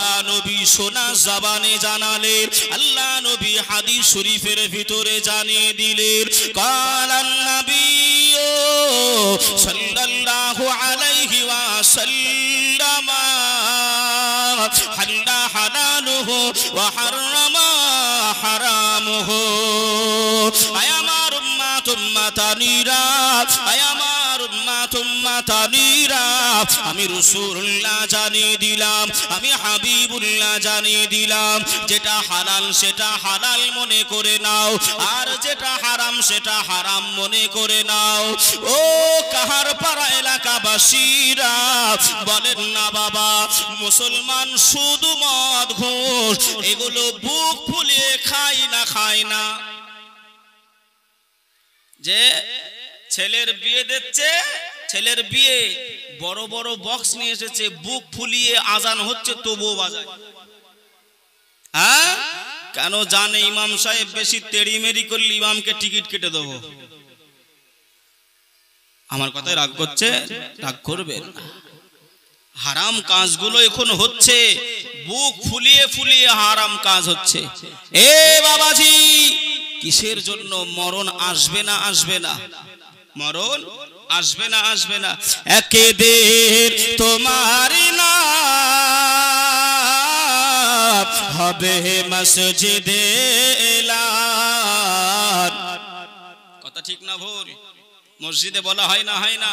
আল্লাহ নবী সোনা জবানে জানালেন, আল্লাহ নবী হাদিস শরীফের ভিতরে জানিয়ে দিলেন, কালান নবী সাল্লাল্লাহু আলাইহি ওয়াসাল্লাম হাল্লা হালালুহু ওয়া হারামা হারামুহু। আয় আমার উম্মত উম্মতানিরা, আয় আমার উম্মত উম্মতানিরা, আমি রাসূলুল্লাহ জানিয়ে দিলাম, আমি হাবিবুল্লাহ জানিয়ে দিলাম, যেটা হালাল সেটা হালাল মনে করে নাও, আর যেটা হারাম সেটা হারাম মনে করে নাও। ও কাহার পাড়া এলাকাবাসীরা, বলেন না বাবা, মুসলমান শুধু মদ ঘুষ এগুলো বুক ফুলিয়ে খায় না, খায় না। যে ছেলের বিয়ে দিচ্ছে, ছেলের বিয়ে বড় বড় বক্স নিয়ে এসেছে, বুক ফুলিয়ে আজান হচ্ছে তবুও বাজায়। হ্যাঁ, কেন জানে ইমাম সাহেব বেশি তেড়িমেড়ি করলে ইমামকে টিকিট কেটে দেবো। আমার কথায় রাগ করছে? রাগ করবেন না। হারাম কাজগুলো এখন হচ্ছে, বুক ফুলিয়ে ফুলিয়ে হারাম কাজ হচ্ছে। এ বাবাজি, কিসের জন্য? মরণ আসবে না, আসবে না, মরণ আসবে না, আসবে না। একেদের তোমার নাম হবে মসজিদে এলান। কথা ঠিক না ভুল? মসজিদে বলা হয় না, হয় না,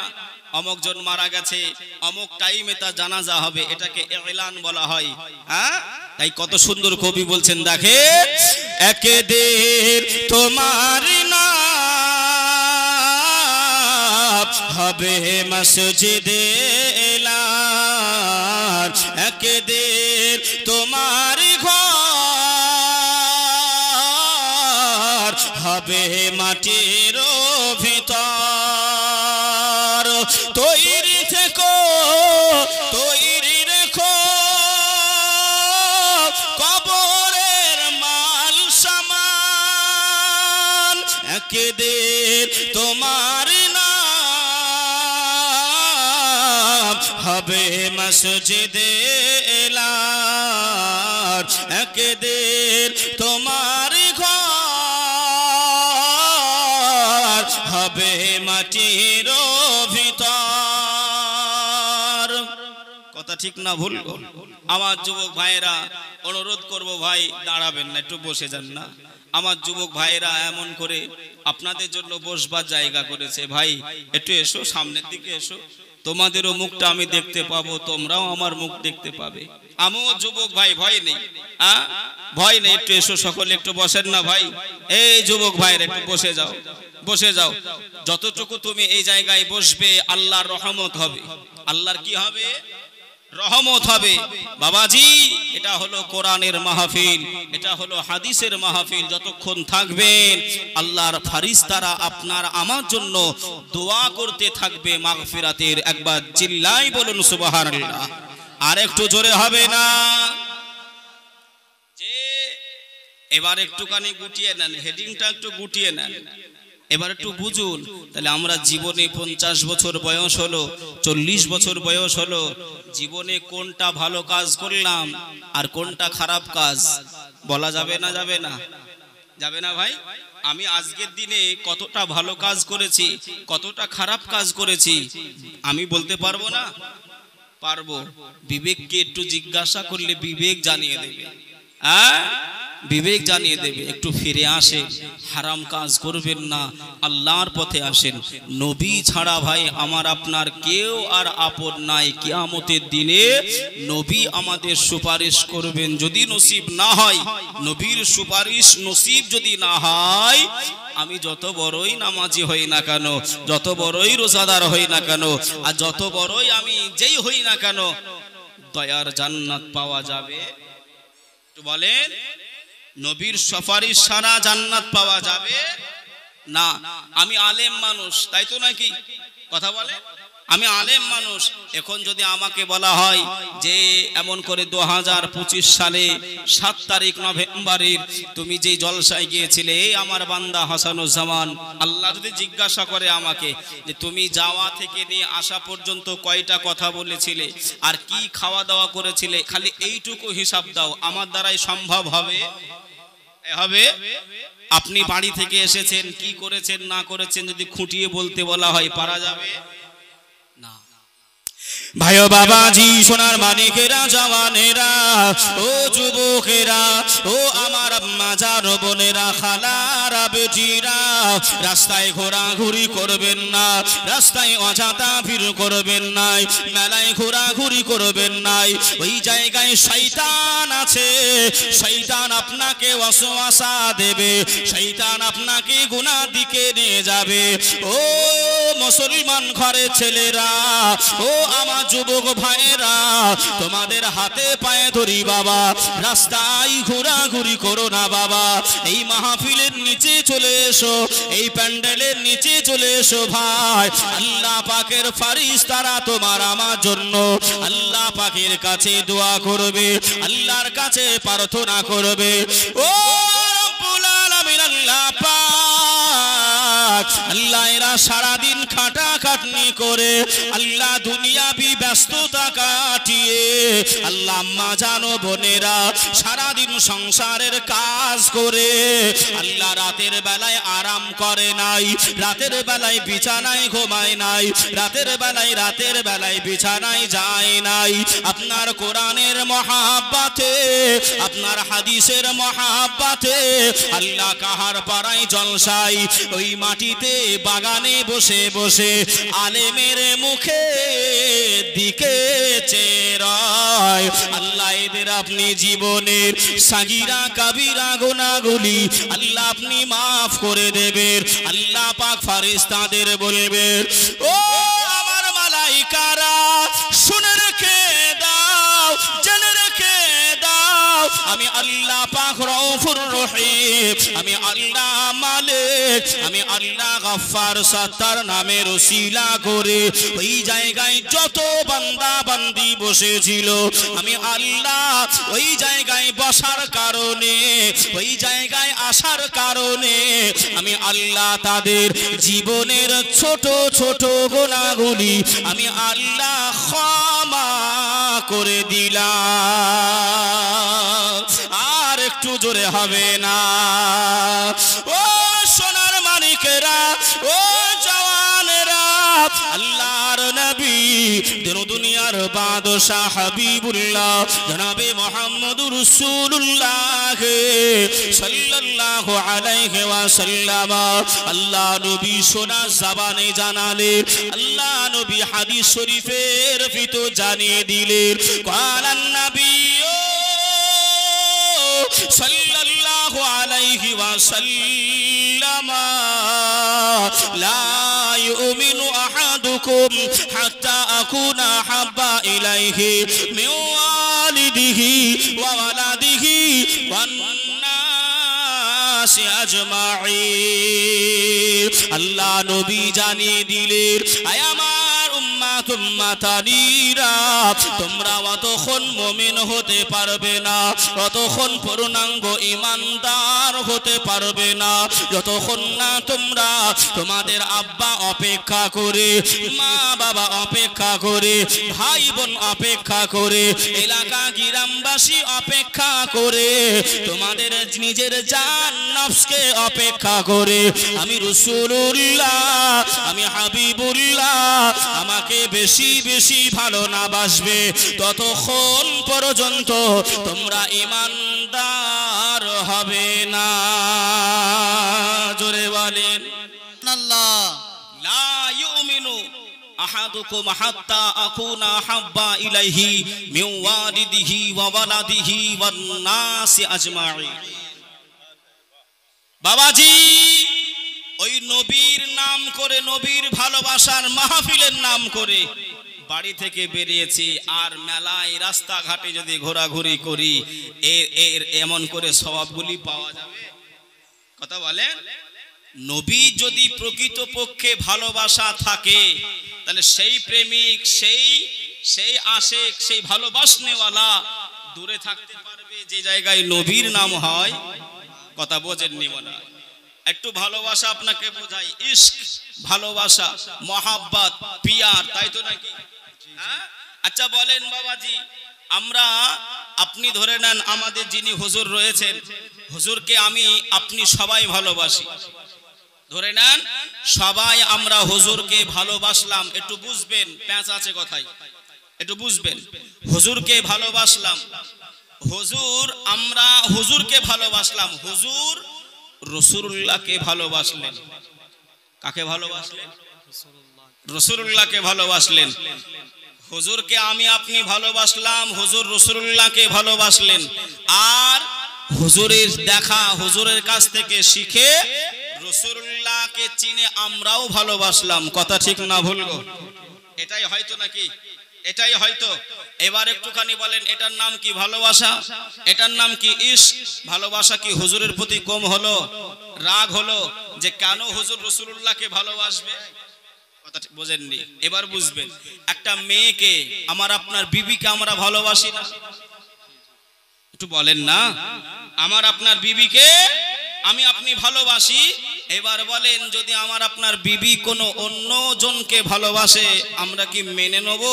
অমুক জন মারা গেছে, অমুক টাইমে তার জানাজা হবে, এটাকে এলান বলা হয়। হ্যাঁ, তাই কত সুন্দর কবি বলছেন, দেখে একেদের তোমার নাম হবে মসজিদে এলান, একেদের তোমার ঘর হবে মাটির ভিতর। তৈরি থেকো, তৈরি রেখো কবরের মাল সামান, একেদের তোমার নাম হবে মসজিদে এলান, একেদের তোমার ঘর হবে মাটির ভিতর। কথা ঠিক না ভুল? আমার যুবক ভাইয়েরা, অনুরোধ করব ভাই দাঁড়াবেন না, একটু বসে যান না। আমার যুবক ভাইয়েরা এমন করে আপনাদের জন্য বসবার জায়গা করেছে, ভাই একটু এসো, সামনের দিকে এসো, তোমাদেরও মুখটা আমি দেখতে পাবো, তোমরাও আমার মুখ দেখতে পাবে। আমিও যুবক ভাই, ভয় নেই, ভয় নেই, একটু এসো সকলে, একটু বসেন না ভাই। এই যুবক ভাইয়ের একটু বসে যাও, বসে যাও। যতটুকু তুমি এই জায়গায় বসবে আল্লাহর রহমত হবে। আল্লাহর কি হবে? রহমত হবে। বাবাজি, এটা হলো কোরআনের মাহফিল, এটা হলো হাদিসের মাহফিল। যতক্ষণ থাকবেন আল্লাহর ফারিস্তারা আপনার আমার জন্য দোয়া করতে থাকবে মাগফিরাতের। একবার চিল্লাই বলুন সুবহানাল্লাহ। আর একটু জোরে হবে না? যে এবার একটুখানি গুটিয়ে নেন, হেডিংটা একটু গুটিয়ে নেন, এবার একটু বুঝুন। তাহলে আমরা জীবনে 50 বছর বয়স হলো, 40 বছর বয়স হলো, জীবনে কোনটা ভালো কাজ করলাম আর কোনটা খারাপ কাজ বলা যাবে না? যাবে না? যাবে না ভাই? আমি আজকের দিনে কতটা ভালো কাজ করেছি, কতটা খারাপ কাজ করেছি আমি বলতে পারবো না? পারবো। বিবেককে একটু জিজ্ঞাসা করলে বিবেক জানিয়ে দেবে। বিবেক জানিয়ে দেবে। একটু ফিরে আসে, হারাম কাজ করবেন না, আল্লাহর পথে আসেন। নবী ছাড়া ভাই আমার আপনার কেউ আর আপন নাই। কিয়ামতের দিনে নবী আমাদের সুপারিশ করবেন। যদি নসিব না হয়, নবীর সুপারিশ নসিব যদি না হয়, আমি যত বড়ই নামাজি হই না কেন, যত বড়ই রোজাদার হই না কেন, আর যত বড়ই আমি যেই হই না কেন, দয়ার জান্নাত পাওয়া যাবে? বলেন, নবীর সুপারিশ ছাড়া জান্নাত পাওয়া যাবে না। আমি আলেম মানুষ, তাই তো নাকি? কথা বলে, আমি আলেম মানুষ। এখন যদি আমাকে বলা হয় যে এমন করে 2025 সালে 7 তারিখ নভেম্বরের তুমি যে জলসায় গিয়েছিলে, এই আমার বান্দা হাসানুজ্জামান, আল্লাহ যদি জিজ্ঞাসা করে আমাকে যে তুমি যাওয়া থেকে নিয়ে আসা পর্যন্ত কয়টা কথা বলেছিলে আর কি খাওয়া দাওয়া করেছিলে, খালি এইটুকু হিসাব দাও, আমার দ্বারাই সম্ভব হবে? আপনি বাড়ি থেকে এসেছেন, কি করেছেন না করেছেন যদি খুঁটিয়ে বলতে বলা হয় পারা যাবে না। ভাই ও বাবাজি, সোনার মানিকেরা, জওয়ানেরা, ও যুবকেরা, ও আমার আম্মা জান বোনেরা, খালারা, বেটিরা, রাস্তায় ঘোরাঘুরি করবেন না, রাস্তায় অযথা ভিড় করবেন না, মেলায় ঘোরাঘুরি করবেন না। ওই জায়গায় শয়তান আছে, শয়তান আপনাকে ওয়াসওয়াসা দেবে, শয়তান আপনাকে গুনার দিকে নিয়ে যাবে। ও মুসলমান ঘরের ছেলেরা, ও আমার যুবক ভাইয়েরা, তোমাদের হাতে পায়ে ধরি বাবা, রাস্তায় ঘোরাঘুরি করো না বাবা। এই মাহফিলের নিচে চলে এসো, এই প্যান্ডেলের নিচে চলে এসো ভাই। আল্লাহ পাকের ফারিস্তারা তোমার আমার জন্য আল্লাহ পাকের কাছে দোয়া করবে, আল্লাহর কাছে প্রার্থনা করবে। ও রব্বুল আলামিন, আল্লাহ পাক, আল্লাহ এরা সারাদিন খাটাখাটনি করে, আল্লাহ দুনিয়াবি ব্যস্ততা কাটিয়ে, আল্লাহ আম্মা জানো বোনেরা সারাদিন সংসারের কাজ করে, আল্লাহ রাতের বেলায় আরাম করে নাই, রাতের বেলায় বিছানায় ঘুমায় নাই, রাতের বেলায় বিছানায় যায় নাই। আপনার কোরআনের মহাব্বতে, আপনার হাদিসের মহাব্বতে, আল্লাহ কাহার পাড়ায় জলসাই, ওই মাটিতে বাগানে বসে বসে আলেমের মুখে দিকে চেরায়। আল্লাহ এদের আপনি জীবনের সাগিরা কাবিরা গুনাহগুলি আল্লাহ আপনি মাফ করে দেবেন। আল্লাহ পাক ফারিস্তাদের বলবেন, ও আমার মালাইকারা, শুনে রেখে দাও, জেনে রেখে দাও, আমি আল্লাহ পাক রউফুর রহিম, আমি আল্লাহ মালিক, আমি আল্লাহ গফফার সত্তার নামের ওসিলা করে ওই জায়গায় যত বান্দা বান্দি বসেছিল, আমি আল্লাহ ওই জায়গায় বসার কারণে, ওই জায়গায় আসার কারণে আমি আল্লাহ তাদের জীবনের ছোট ছোট গুনাহগুলি আমি আল্লাহ ক্ষমা করে দিলাম। আর একটু জোরে হবে না? ও সোনার মানিকেরা, ও জওয়ানেরা, আল্লাহর নবী দিন দুনিয়ার বাদশাহ হাবিবুল্লাহ জনাবে মুহাম্মদুর রাসূলুল্লাহ সাল্লাল্লাহু আলাইহি ওয়াসাল্লাম, আল্লাহ নবী সোনা জবানে জানালেন, আল্লাহ নবী হাদিস শরীফের ভিতর জানিয়ে দিলেন, কালান নবী সাল্লাল্লাহু আলাইহি ওয়াসাল্লাম, লা ইউমিনু আহাদুকুম হাত্তা আকুনা হাব্বা ইলাইহি মিন ওয়ালিদিহি ওয়া ওয়ালাদিহি ওয়ান নাসি আজমাইন। আল্লাহ নবী জানিয়ে দিলেন, আয় আমার উম্মাত উম্মাতানিরা, তোমরা অতক্ষণ মুমিন হতে পারবে না, অতক্ষণ পূর্ণাঙ্গ ঈমানদার হতে পারবে না, যতক্ষণ না তোমরা তোমাদের আব্বা অপেক্ষা করে, মা বাবা অপেক্ষা করে, ভাই বোন অপেক্ষা করে, এলাকা গ্রামবাসী অপেক্ষা করে, তোমাদের নিজের জান নফসকে অপেক্ষা করে, আমি রাসূলুল্লাহ, আমি হাবিবুল্লাহ, আমাকে বেশি বেশি ভালো না বাসবে, ততক্ষণ পর্যন্ত তোমরা ঈমানদার হবে না। জোরে বলেন আল্লাহ। লা ইউমিনু আহাদুকুম হাত্তা আকুনা হাব্বা ইলাইহি মিন ওয়ালিদিহি ওয়া ওয়ালাদিহি ওয়ান নাসি আজমাইন। বাবাজি, ওই নবীর নাম করে, নবীর ভালোবাসার মাহফিলের নাম করে বাড়ি থেকে বেরিয়েছি, আর মেলায় রাস্তাঘাটে যদি ঘোরাঘুরি করি, এর এমন করে সওয়াবগুলি পাওয়া যাবে? কথা বলেন। নবী যদি প্রকৃতপক্ষে ভালোবাসা থাকে তাহলে সেই প্রেমিক, সেই আশেক, সেই ভালোবাসনেওয়ালা দূরে থাকতে পারবে যে জায়গায় নবীর নাম হয়? কথা বোঝেননি মনে হয়। একটু ভালোবাসা আপনাকে বোঝাই, ইশক, ভালোবাসা, মহাব্বত, পিয়ার, তাই তো নাকি? আচ্ছা বলেন বাবাজি, আমরা, আপনি ধরে নেন আমাদের যিনি হুজুর রয়েছেন, হুজুরকে আমি আপনি সবাই ভালোবাসি, ধরে নেন সবাই আমরা হুজুরকে ভালোবাসলাম। একটু বুঝবেন, প্যাঁচ আছে কথাই, একটু বুঝবেন। হুজুরকে ভালোবাসলাম, হুজুর, আমরা হুজুরকে ভালোবাসলাম, হুজুর রাসূলুল্লাহকে ভালোবাসলেন। কাকে ভালোবাসলেন? রাসূলুল্লাহকে ভালোবাসলেন। হুজুরকে আমি আপনি ভালোবাসলাম, হুজুর রাসূলুল্লাহকে ভালোবাসলেন। আর হুজুরের দেখা, হুজুরের কাছ থেকে শিখে রাসূলুল্লাহকে চিনে আমরাও ভালোবাসলাম। কথা ঠিক না ভুল গো? এটাই হয়তো নাকি? এটাই হয়তো। এবার একটুখানি বলেন, এটার নাম কি ভালোবাসা? এটার নাম কি ইশক? ভালোবাসা কি হুজুরের প্রতি কম হলো, রাগ হলো যে কেন হুজুর রাসূলুল্লাহকে ভালোবাসবে? কথা বোঝেননি। এবার বুঝবেন, একটা মেয়েকে, আমার আপনার বিবিকে আমরা ভালোবাসি না? একটু বলেন না, আমার আপনার বিবিকে আমি আপনি ভালোবাসি। এবার বলেন, যদি আমার আপনার বিবি কোনো অন্য জনকে ভালোবাসে, আমরা কি মেনে নেব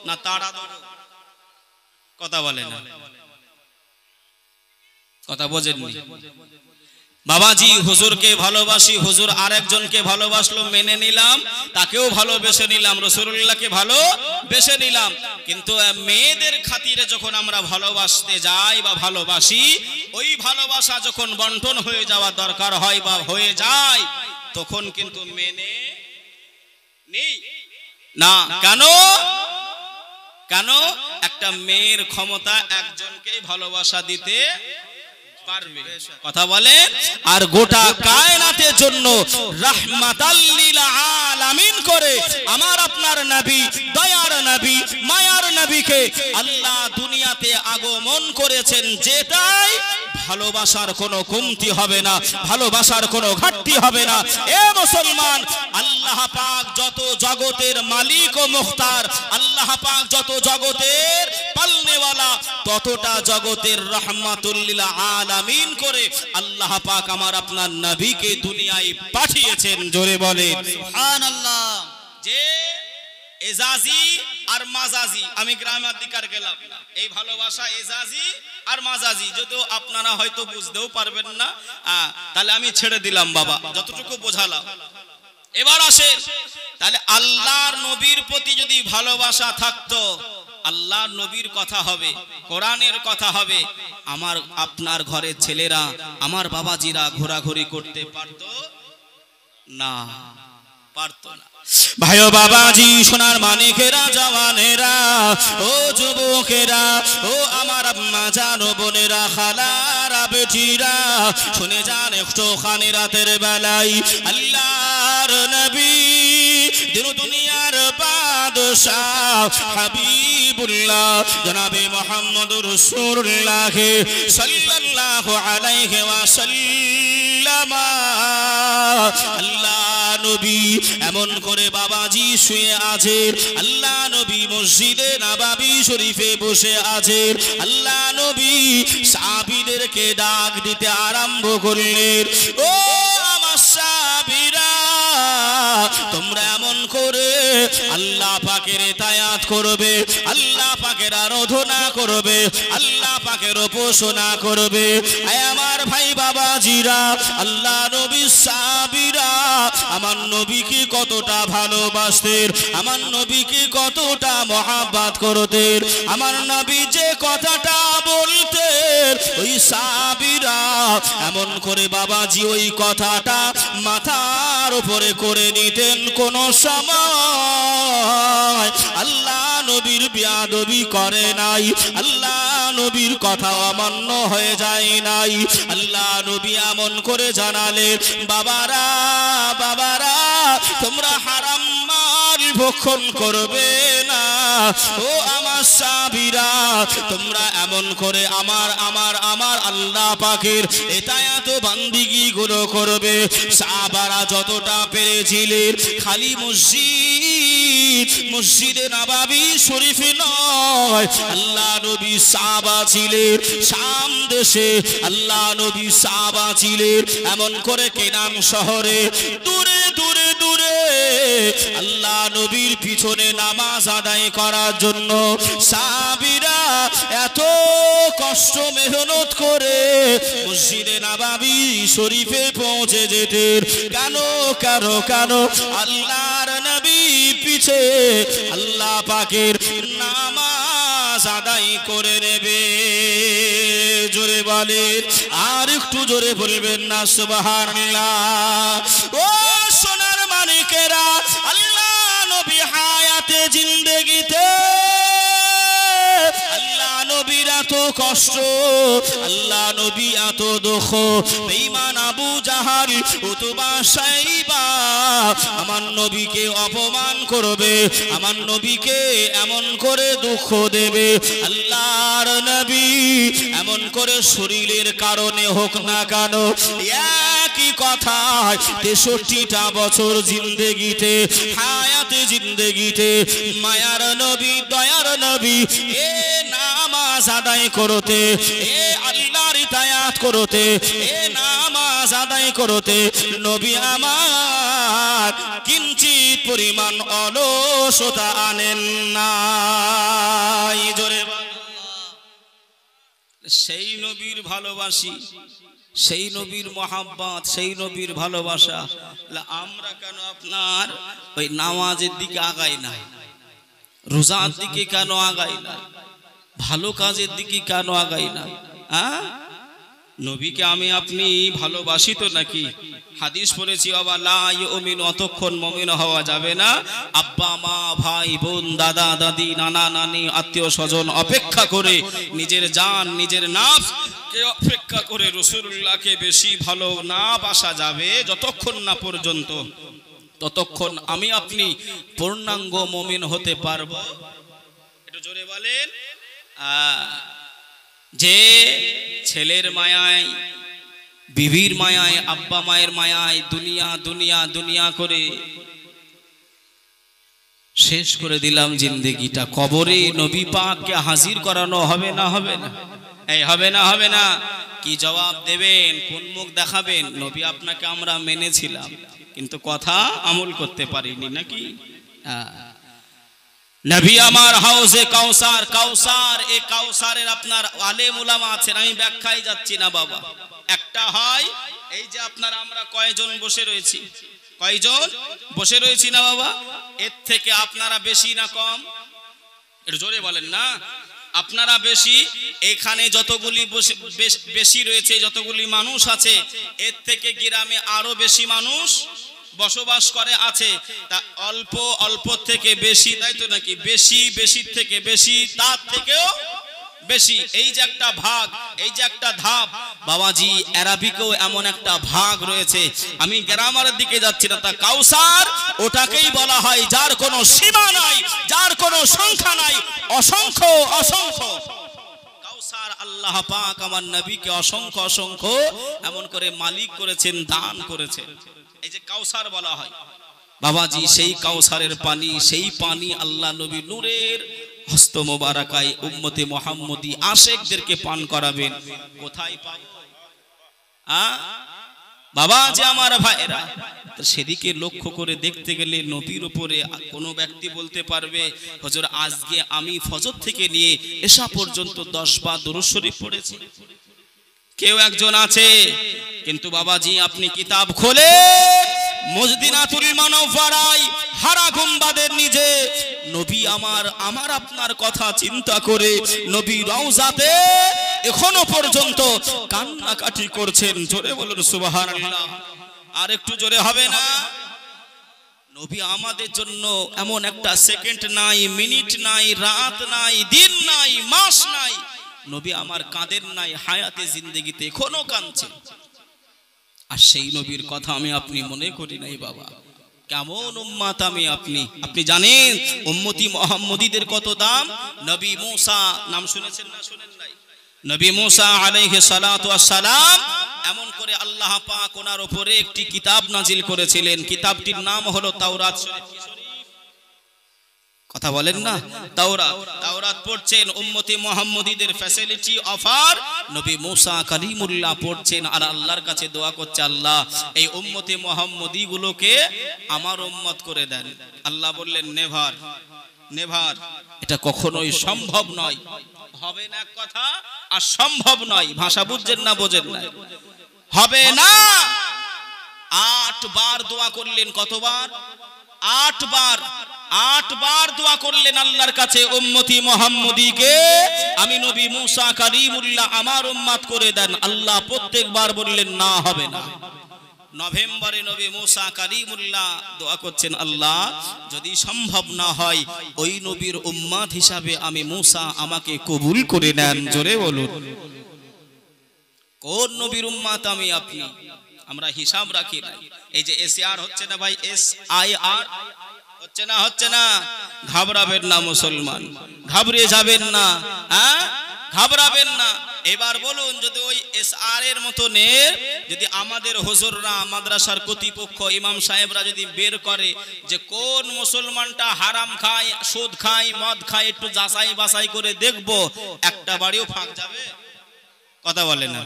না তাড়া দেব? কথা বলেন না, কথা বোঝেননি। বাবাজি হুজুরকে ভালোবাসি, হুজুর আরেকজনকে ভালোবাসলো, মেনে নিলাম, তাকেও ভালোবেসে নিলাম, রাসূলুল্লাহকে ভালোবেসে নিলাম। কিন্তু মেয়েদের খাতিরে যখন আমরা ভালোবাসতে যাই বা ভালোবাসি, ওই ভালোবাসা যখন বন্টন হয়ে যাওয়া দরকার হয় বা হয়ে যায়, তখন কিন্তু মেনে নেই না। কেন? কেন? একটা মেয়ের ক্ষমতা একজনকেই ভালোবাসা দিতে পারবে। কথা বলে। আর গোটা কায়নাতের জন্য রাহমাতাল লিল আলামিন করে আমার আপনার নবী, দয়ার নবী, মায়ার নবীকে আল্লাহ দুনিয়াতে আগমন করেছেন, যেটাই ভালোবাসার কোনো কমতি হবে না, ভালোবাসার কোনো ঘাটতি হবে না। এ মুসলমান, আল্লাহ পাক যত জগতের মালিক ও মুখতার, আল্লাহ পাক যত জগতের পালনেওয়ালা, ততটা জগতের রাহমাতুল লিল আলামিন করে আল্লাহ পাক আমার আপনার নবীকে দুনিয়ায় পাঠিয়েছেন। জোরে বলে সুবহানাল্লাহ। যে এজাজি আর মাজাজি, আমি গ্রামের দিকার গেলাম, এই ভালোবাসা এজাজি আর মাজাজি, যদিও আপনারা হয়তো বুঝতেও পারবেন না, তাহলে আমি ছেড়ে দিলাম বাবা, যতটুকু বোঝালাম। এবার আসে, তাহলে আল্লাহর নবীর প্রতি যদি ভালোবাসা থাকতো, আল্লাহর নবীর কথা হবে, কোরআনের কথা হবে, আমার আপনার ঘরের ছেলেরা, আমার বাবাজিরা ঘোরাঘুরি করতে পারতো না, পারতো না। ভাইও বাবাজি, সোনার মানিকেরা, জওয়ানেরা, ও যুবকেরা, ও আমার আম্মা জানো, বোনেরা, খালারা, বেটিরা, শুনে যান একটুখানি রাতের বেলায় আল্লাহর নবী, দিন দুনিয়ার বাদশাহ হাবিবুল্লাহ জনাবে মুহাম্মদুর রাসূলুল্লাহ সাল্লাল্লাহু আলাইহি ওয়াসাল্লাম, আল্লাহ নবী এমন করে বাবাজি শুয়ে আছে, আল্লাহ নবী মসজিদে নববী শরীফে বসে আছে, আল্লাহ নবী সাহাবীদেরকে ডাক দিতে আরম্ভ করলেন, ও আমার সাহাবীরা, তোমরা এমন করে আল্লাহ পাকের ইতায়াত করবে, আল্লাহ পাকের আরাধনা করবে, আল্লাহ পাকের উপাসনা করবে। আয় আমার ভাই বাবাজিরা, আল্লাহ নবী সাহাবীরা আমার নবীকে কতটা ভালোবাসতেন, আমার নবীকে কতটা মহব্বত করতেন, আমার নবী যে কথাটা বলতেন, ওই সাহাবীরা এমন করে বাবাজি ওই কথাটা মাথার উপরে করে নিতেন। কোন সময় আল্লাহ নবীর বেয়াদবি করে নাই, আল্লাহ নবীর কথা অমান্য হয়ে যায় নাই। আল্লাহ নবী এমন করে জানালেন, বাবারা, বাবারা, তোমরা হারাম মাল ভক্ষণ করবে না, ও আমার সাহাবীরা, তোমরা এমন করে আমার আমার আমার আল্লাহ পাকের ইতায়াত ও বান্দিগি গুলো করবে। সাহাবারা যতটা পেরেছিলেন খালি মসজিদে নববী শরীফে নয়, আল্লাহ নবী সাহাবা ছিলেন শাম দেশে, আল্লাহ নবী সাহাবা ছিলেন এমন করে কেনান শহরে, দূরে দূরে দূরে আল্লাহ নবীর পিছনে নামাজ আদায় করার জন্য সাহাবীরা এত কষ্ট মেহনত করে মসজিদে নববী শরীফে পৌঁছে যেতেন। কেন কেন কেন? আল্লাহর নবী পিছে আল্লাহ পাকের নামাজ আদায় করে নেবে। জোরে বলেন, আর একটু জোরে বলবেন না সুবহানাল্লাহ। ও সোনার মানিকেরা, আল্লাহ নবী হায়াতে জিন্দেগিতে আল্লাহ নবীর এত কষ্ট, আল্লাহ নবী এত দুঃখ, বেঈমান আবু জাহাল উতবা সাইবা আমার নবীকে অপমান করবে, আমার নবীকে এমন করে দুঃখ দেবে। আল্লাহর নবী এমন করে শরীরের কারণে হোক না কেন, একই কথায় 63টা বছর জিন্দেগিতে হায়াতে জিন্দেগিতে মায়ার নবী দয়ার নবী এ নামাজ আদায় করতে, এ আল্লাহর ইতায়াত করতে, এ নামাজ আদায় করতে নবী আমার কিঞ্চিত পরিমাণ অলসতা আনেন নাই। জোরে সেই নবীর ভালোবাসি, সেই নবীর মহাব্বত, সেই নবীর ভালোবাসা, আমরা কেন আপনার ওই নামাজের দিকে আগাই না, রোজার দিকে কেন আগাই না, ভালো কাজের দিকে কেন আগাই না? নবীকে আমি আপনি ভালোবাসি তো নাকি? হাদিস পড়েছি বাবা, লা ইউমিনু, অতক্ষণ মুমিন হওয়া যাবে না আব্বা মা ভাই বোন দাদা দাদি নানা নানি আত্মীয় স্বজন অপেক্ষা করে, নিজের জান নিজের নাফস কে অপেক্ষা করে রাসূলুল্লাহকে বেশি ভালো না বাসা যাবে যতক্ষণ না পর্যন্ত, ততক্ষণ আমি আপনি পূর্ণাঙ্গ মুমিন হতে পারবো। একটু জোরে বলেন। যে ছেলের মায়ায়, বিবির মায়ায়, আব্বা মায়ের মায়ায় দুনিয়া দুনিয়া দুনিয়া করে শেষ করে দিলাম জিন্দেগিটা, কবরে নবী পাককে হাজির করানো হবে না হবে না? এই হবে না হবে না? কি জবাব দেবেন? কোন মুখ দেখাবেন? নবী আপনাকে আমরা মেনেছিলাম কিন্তু কথা আমল করতে পারিনি নাকি? নবী আমার হাউজে কাউসার, কাউসার এই কাউসারের আপনার আলেম উলামা আছেন, আমি ব্যাখ্যায় যাচ্ছি না বাবা। একটা হয় এই যে আপনার আমরা কয়জন বসে রয়েছি, কয়জন বসে রয়েছি না বাবা, এর থেকে আপনারা বেশি না কম? একটু জোরে বলেন না। আপনারা বেশি, এখানে যতগুলি বেশি রয়েছে, যতগুলি মানুষ আছে, এর থেকে গ্রামে আরো বেশি মানুষ বসবাস করে আছে। তা অল্প অল্প থেকে বেশি, তাই তো নাকি? বেশি বেশির থেকে বেশি, তার থেকেও বেশি, এই যে একটা ভাগ, এই যে একটা ধাপ বাবাজি, আরবিকেও এমন একটা ভাগ রয়েছে। আমি গ্রামারের দিকে যাচ্ছি না, তা কাউসার ওটাকেই বলা হয় যার কোনো সীমা নাই, যার কোনো সংখ্যা নাই, অসংখ্য অসংখ্য কাউসার। আল্লাহ পাক আমার নবীকে অসংখ্য অসংখ্য এমন করে মালিক করেছেন, দান করেছেন, এই যে কাউসার বলা হয় বাবাজি। সেই কাউসারের পানি, সেই পানি আল্লাহ নবী নূরের হস্ত মোবারকায় উম্মতে মুহাম্মদী আশেকদেরকে পান করাবেন। কোথায় পাবো বাবা যে আমার ভাইরা? সেদিকে লক্ষ্য করে দেখতে গেলে নবীর উপরে কোনো ব্যক্তি বলতে পারবে হুজুর আজকে আমি ফজর থেকে নিয়ে এশা পর্যন্ত 10 বার দরুদ শরীফ পড়েছি? কেউ একজন আছে, কিন্তু বাবাজি আপনি কিতাব খোলে মজদিনাতুল মুনাওয়ারায় হারা গুম্বাদের নিচে নবী আমার আপনার কথা চিন্তা করে নবী রওজাতে এখনো পর্যন্ত কান্নাকাটি করছেন। জোরে বলুন সুবহানাল্লাহ। আর একটু জোরে হবে না? নবী আমাদের জন্য এমন একটা সেকেন্ড নাই, মিনিট নাই, রাত নাই, দিন নাই, মাস নাই, নবী আমার কাঁদেন নাই, হায়াতে জিন্দেগিতে এখনো কাঁদছেন। আর সেই নবীর কথা আমি আপনি মনে করি নাই বাবা। কেমন উম্মত আমি আপনি। আপনি জানেন উম্মতি মুহাম্মদীদের কত দাম? নবী মূসা নাম শুনেছেন না শুনেন নাই? নবী মূসা আলাইহিস সালাতু ওয়াস সালাম এমন করে আল্লাহ পাক ওনার উপরে একটি কিতাব নাজিল করেছিলেন। কিতাবটির নাম হলো তাওরাত শরীফ। কি শরীফ? কথা বলেন না, তাওরাত। তাওরাত পড়ছেন উম্মতি মুহাম্মদীদের ফ্যাসিলিটি অফার নবী মূসা কালিমুল্লাহ পড়ছেন আর আল্লাহর কাছে দোয়া করছে, আল্লাহ এই উম্মতি মুহাম্মদী গুলোকে আমার উম্মত করে দেন। আল্লাহ বললেন নেভার, নেভার, এটা কখনোই সম্ভব নয়, হবে না কথা, আর সম্ভব নয়। ভাষা বুঝছেন না বোঝেন না? হবে না। 8 বার দোয়া করলেন। কতবার? 8 বার। 8 বার দোয়া করলেন আল্লাহর কাছে, উম্মতি মুহাম্মদীকে আমি নবী মূসা কালিমুল্লাহ আমার উম্মত করে দেন। আল্লাহ প্রত্যেকবার বললেন না, হবে না। নভেম্বরে নবী মূসা কালিমুল্লাহ দোয়া করছেন, আল্লাহ যদি সম্ভব না হয় ওই নবীর উম্মত হিসাবে আমি মূসা আমাকে কবুল করে নেন। জোরে বলুন, কোন নবীর উম্মত আমি আপনি? আমরা হিসাব রাখি না। এই যে SAR হচ্ছে না ভাই, SIR হচ্ছে না, হচ্ছে না। ঘাবড়াবেন না মুসলমান, ঘাবড়ে যাবেন না, হ্যাঁ ঘাবড়াবেন না। এবার বলুন, যদি ওই SR এর মতনের যদি আমাদের হুজুররা, মাদ্রাসার কর্তৃপক্ষ, ইমাম সাহেবরা যদি বের করে যে কোন মুসলমানটা হারাম খায়, সুদ খায়, মদ খায়, একটু যাচাই বাছাই করে দেখবো, একটা বাড়িও ফাঁক যাবে? কথা বলে না,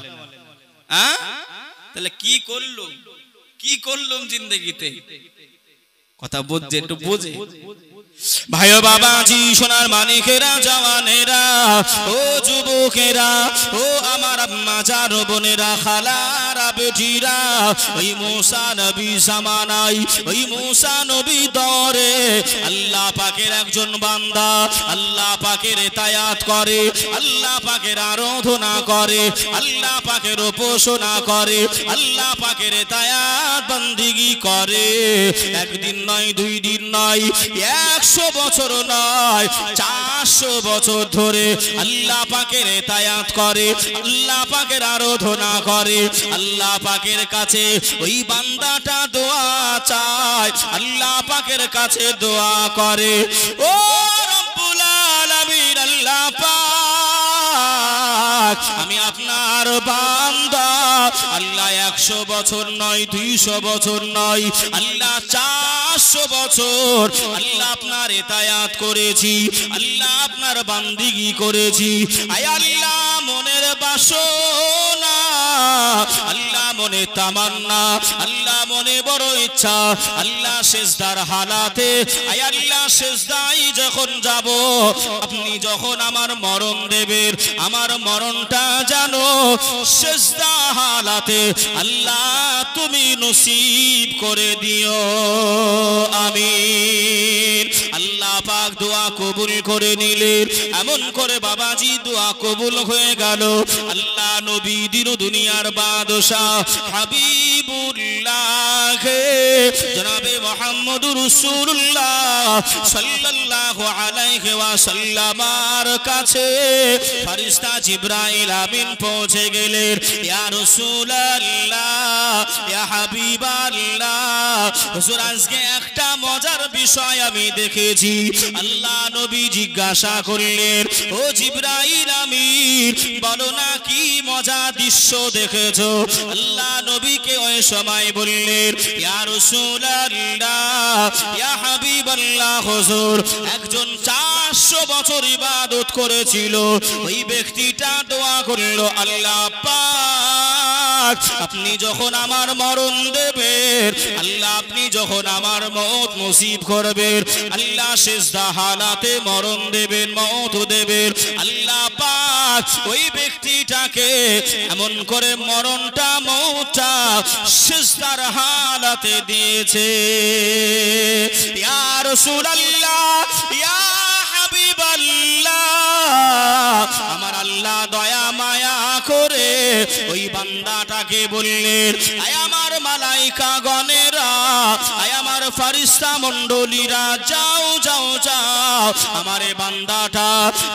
হ্যাঁ? তাহলে কি করলুম, কি করলুম জিন্দগিতে? কথা বুঝছে, একটু বুঝে। ভাই বাবাজি, সোনার মানিকেরা, জওয়ানেরা, ও যুবকেরা, ও আমার আম্মা জান বোনেরা, খালারা, বেটিরা, ওই মূসা নবী জামানায়, ওই মূসা নবী দরে আল্লাহ পাকের একজন বান্দা আল্লাহ পাকের ইতায়াত করে, আল্লাহ পাকের আরাধনা করে, আল্লাহ পাকের উপাসনা করে, আল্লাহ পাকের ইতায়াত বন্দেগী করে। একদিন নয়, 2 দিন নয়, 100 বছর নয়, 400 বছর ধরে আল্লাহ পাকের ইতায়াত করে, আল্লাহ পাকের আরাধনা করে। আল্লাহ পাকের কাছে ওই বান্দাটা দোয়া চায়, আল্লাহ পাকের কাছে দোয়া করে। ও রব্বুল আলামিন, আল্লাহ পাক আমি আপনার বান্দা, আল্লাহ 100 বছর নয়, 200 বছর নয়, আল্লাহ 400 বছর আল্লাহ আপনার ইতায়াত করেছি, আল্লাহ আপনার বান্দিগি করেছি। আয় আল্লাহ মনের বাসনা, আল্লাহ মনে তামান্না, আল্লাহ মনে বড় ইচ্ছা, আল্লাহ সেজদার হালাতে, আয় আল্লাহ সেজদায় যখন যাব, আপনি যখন আমার মরণ দেবেন, আমার মরণটা জানো সেজদা হালাতে আল্লাহ তুমি নসিব করে দিও, আমিন। আল্লাহ পাক দোয়া কবুল করে নিলেন। এমন করে বাবাজি দোয়া কবুল হয়ে গেল। আল্লাহ নবী দিন দুনিয়ার বাদশাহ হাবিবুল্লাহ জনাবে মুহাম্মদুর রাসূলুল্লাহ সাল্লাল্লাহু আলাইহি ওয়াসাল্লামের কাছে ফেরেশতা জিবরাইল আমিন পৌঁছে গেলেন। ইয়া রাসূলুল্লাহ, ইয়া হাবিবাল্লাহ, হুজুর আজকে একটা মজার বিষয় আমি দেখেছি। আল্লাহ নবী জিজ্ঞাসা করলেন, ও জিবরাইল আমিন বলো না কি মজা দৃশ্য দেখেছো? আল্লাহ নবীকে ওই সময় বললেন, ইয়া রাসূলুল্লাহ, ইয়া হাবিবাল্লাহ, হুজুর একজন 400 বছর ইবাদত করেছিল, ওই ব্যক্তিটা দোয়া করলো, আল্লাহ পাক আপনি যখন আমার মরণ দেবেন, আল্লাহ আপনি যখন আমার মওত নসিব করবেন, আল্লাহ সিজদা হালাতে মরণ দেবেন, মওত দেবেন, আল্লাহ পাক ওই ব্যক্তিটাকে এমন করে মরণটা মওতটা সিজদার হালাতে দিয়েছে। ইয়া রাসূলুল্লাহ, ইয়া হাবিবাল্লাহ, আমার আল্লাহ দয়া মায়া করে ওই বান্দাটাকে বললেন, আয় আমার মালাইকা গণেরা, আয় আমার ফেরেশতা মণ্ডলীরা, যাও যাও যাও, আমার এই বান্দাটা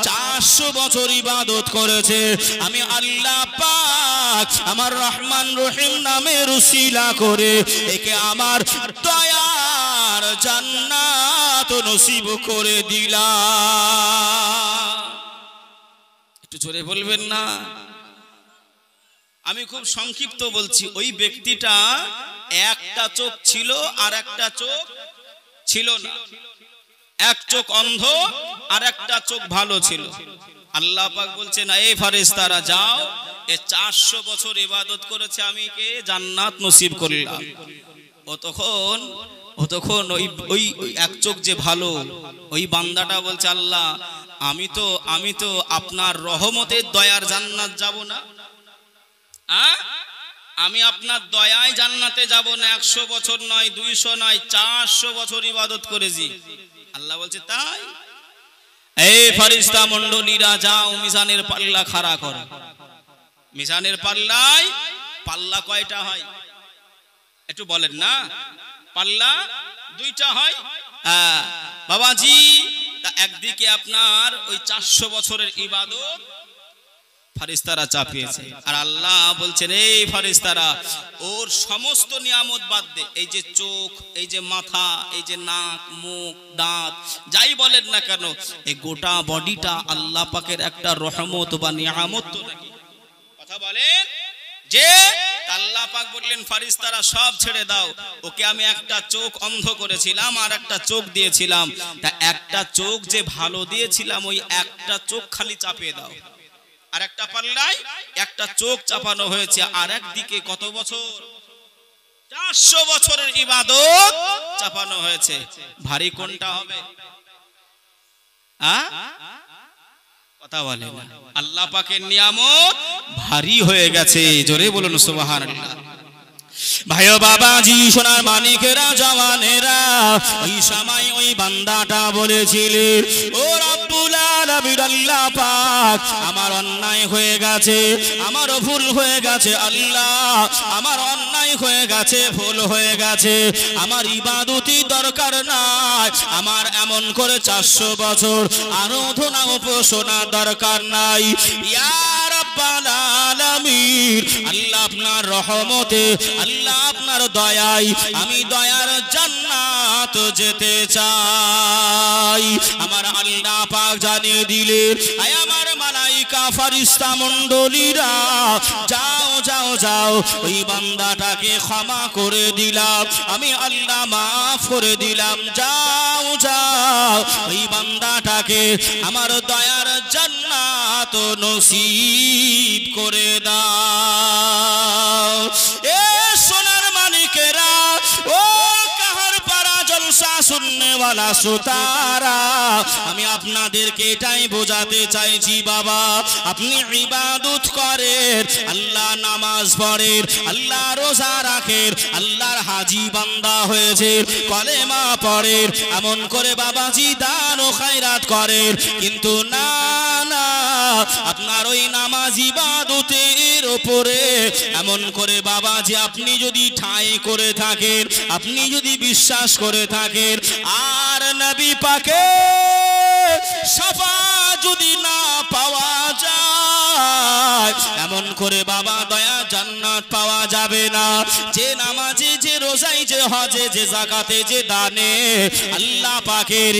400 বছর ইবাদত করেছে, আমি আল্লাহ পাক আমার রহমান রহিম নামের উসিলা করে একে আমার দয়া দয়ার জান্নাত নসিব করে দিলাম। একটু জোরে বলবেন না? আমি খুব সংক্ষিপ্ত বলছি। ওই ব্যক্তিটা একটা চোখ ছিল আর একটা চোখ ছিল না, এক চোখ অন্ধ আর একটা চোখ ভালো ছিল। আল্লাহ পাক বলছেন, এই ফেরেশতারা যাও, এ 400 বছর ইবাদত করেছে, আমি কে জান্নাত নসিব করলাম। ও তখন ওই এক চোখ যে ভালো, ওই বান্দাটা বলছে, আল্লাহ আমি তো আপনার রহমতের দয়ার জান্নাত যাব না, আমি আপনার দয়ায় জান্নাতে যাব না। 100 বছর নয়, 200 নয়, 400 বছর ইবাদত করেছি। আল্লাহ বলছে, তাই? এই ফেরেশতা মণ্ডলীরা যাও, মিজানের পাল্লা খাড়া করো। মিজানের পাল্লায় পাল্লা কয়টা হয় একটু বলেন না? পাল্লা 2টা হয়। বাবাজি, তা একদিকে আপনার ওই 400 বছরের ইবাদত ফেরেশতারা চাপিয়েছে, আর আল্লাহ বলছেন, এই ফেরেশতারা ওর সমস্ত নিয়ামত বাদ দে। এই যে চোখ, এই যে মাথা, এই যে নাক, মুখ, দাঁত, যাই বলেন না কেন, এই গোটা বডিটা আল্লাহ পাকের একটা রহমত বা নিয়ামত তো নাকি? কথা বলেন যে আল্লাহ পাক বললেন, ফেরেশতারা সব ছেড়ে দাও, ওকে আমি একটা চোখ অন্ধ করেছিলাম আর একটা চোখ দিয়েছিলাম, তা একটা চোখ যে ভালো দিয়েছিলাম, ওই একটা চোখ খালি চাপিয়ে দাও। আর একটা পাল্লায় একটা চোখ চাপানো হয়েছে, আর একদিকে কত বছর? 400 বছরের ইবাদত চাপানো হয়েছে। ভারী কোনটা হবে? কথা বলে না। আল্লাহ পাকের নিয়ামত ভারী হয়ে গেছে। জোরে বলুন সুবহানাল্লাহ। ভাইও বাবাজি, সোনার মানিকেরা, জওয়ানেরা, ওই সময় ওই বান্দাটা বলেছিলেন, ও রব্বুল আলামিন, আল্লাহ পাক, আমার অন্যায় হয়ে গেছে, আমারও ভুল হয়ে গেছে। আল্লাহ, আমার অন্যায় হয়ে গেছে, ভুল হয়ে গেছে, আমার ইবাদতি দরকার নাই, আমার এমন করে 400 বছর আরাধনা উপাসনা দরকার নাই। ইয়া রাব্বাল আলামিন, আল্লাহ আপনার রহমতে, আল্লাহ আপনার দয়ায় আমি দয়ার জান্নাত যেতে চাই। আমার আল্লাহ পাক জানিয়ে দিলেন, আয় আমার মালাইকা ফেরেশতা মণ্ডলীরা, যাও যাও যাও, ওই বান্দাটাকে ক্ষমা করে দিলাম, আমি আল্লাহ মাফ করে দিলাম। যাও যাও, ওই বান্দাটাকে আমার দয়ার জান্নাত নসিব করে দাও। এ সোনার মানিকেরা, ও কাহার পারা জলসা শুননেওয়ালা শ্রোতারা, আমি আপনাদেরকে এটাই বোঝাতে চাইছি, বাবা, আপনি ইবাদত করেন, আল্লাহ নামাজ পড়েন, আল্লাহ রোজা রাখেন, আল্লাহর হাজি বান্দা হয়েছে, কলেমা পড়েন, এমন করে বাবাজি দান ও খায়রাত করেন, কিন্তু না না, আপনার ওই নামাজ ইবাদতের উপরে এমন করে বাবাজি আপনি যদি ঠাঁই করে থাকেন, আপনি যদি বিশ্বাস করে থাকেন, আর নবী পাকের শাফাআত যদি না পাওয়া যায়, এমন করে বাবা দয়া জান্নাত পাওয়া যাবে না। যে নামাজে, যে রোজায়, যে হজে, যে যাকাতে, যে দানে, আল্লাহ পাকের